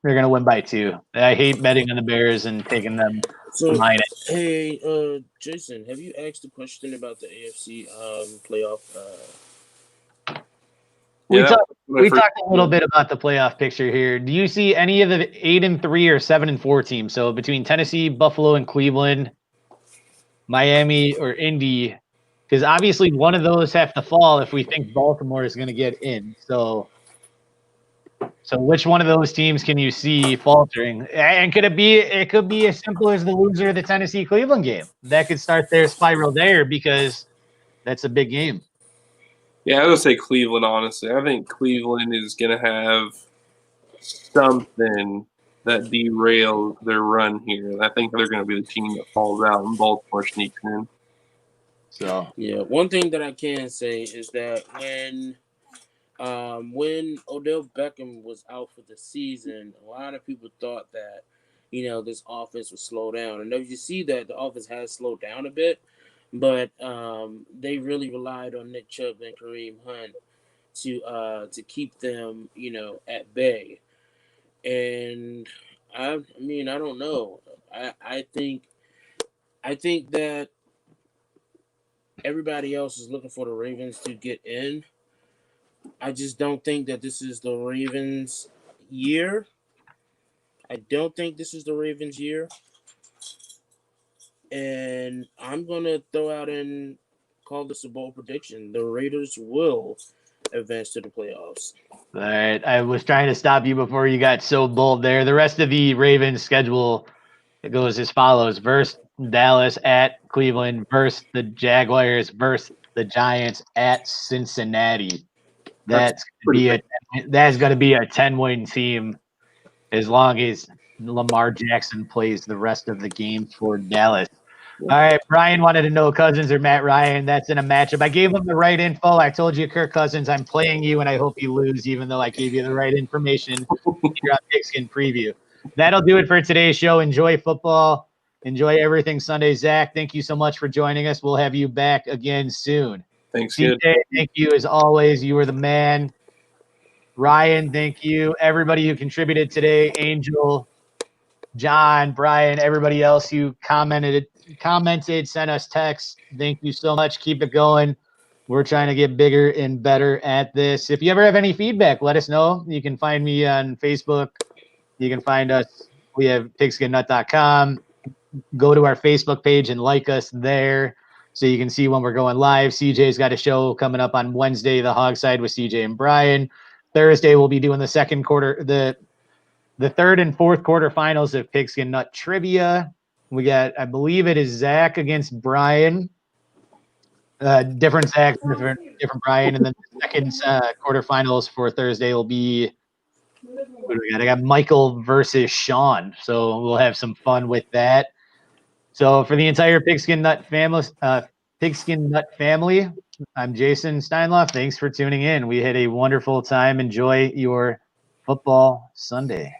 They're going to win by 2. I hate betting on the Bears and taking them minus. Hey, Jason, have you asked a question about the AFC playoff? We talked a little bit about the playoff picture here. Do you see any of the 8-3 or 7-4 teams? So between Tennessee, Buffalo, and Cleveland, Miami, or Indy, because obviously one of those have to fall if we think Baltimore is going to get in. So which one of those teams can you see faltering? And it could be as simple as the loser of the Tennessee-Cleveland game. That could start their spiral there because that's a big game. Yeah, I would say Cleveland, honestly. I think Cleveland is going to have something that derails their run here. And I think they're going to be the team that falls out and Baltimore sneaks in. So, yeah, one thing that I can say is that when Odell Beckham was out for the season, a lot of people thought that, this offense would slow down. And if you see that the offense has slowed down a bit, but they really relied on Nick Chubb and Kareem Hunt to keep them, at bay. And I don't know. I think that everybody else is looking for the Ravens to get in. I just don't think that this is the Ravens' year. And I'm going to throw out and call this a bold prediction. The Raiders will advance to the playoffs. All right. I was trying to stop you before you got so bold there. The rest of the Ravens schedule, it goes as follows. Versus Dallas, at Cleveland, versus the Jaguars, versus the Giants, at Cincinnati. That's going to be a 10-win team as long as Lamar Jackson plays the rest of the game for Dallas. All right, Brian wanted to know Cousins or Matt Ryan. That's in a matchup. I gave him the right info. I told you, Kirk Cousins, I'm playing you, and I hope you lose, even though I gave you the right information here on PIgskin Preview. That'll do it for today's show. Enjoy football. Enjoy everything Sunday. Zach, thank you so much for joining us. We'll have you back again soon. Thanks, CJ, thank you as always. You were the man. Ryan, thank you. Everybody who contributed today, Angel, John, Brian, everybody else who commented, sent us texts. Thank you so much. Keep it going. We're trying to get bigger and better at this. If you ever have any feedback, let us know. You can find me on Facebook. You can find us. We have pigskinnut.com. go to our Facebook page and like us there so you can see when we're going live. CJ's got a show coming up on Wednesday, the Hog Side with CJ and Brian. Thursday, we'll be doing the second quarter, the third and fourth quarterfinals of Pigskin Nut Trivia. We got, I believe it is Zach against Brian. Different Zach, different Brian. And then the second quarterfinals for Thursday will be, what do we got? I got Michael versus Sean. So we'll have some fun with that. So for the entire Pigskin Nut family, I'm Jason Steinloff. Thanks for tuning in. We had a wonderful time. Enjoy your football Sunday.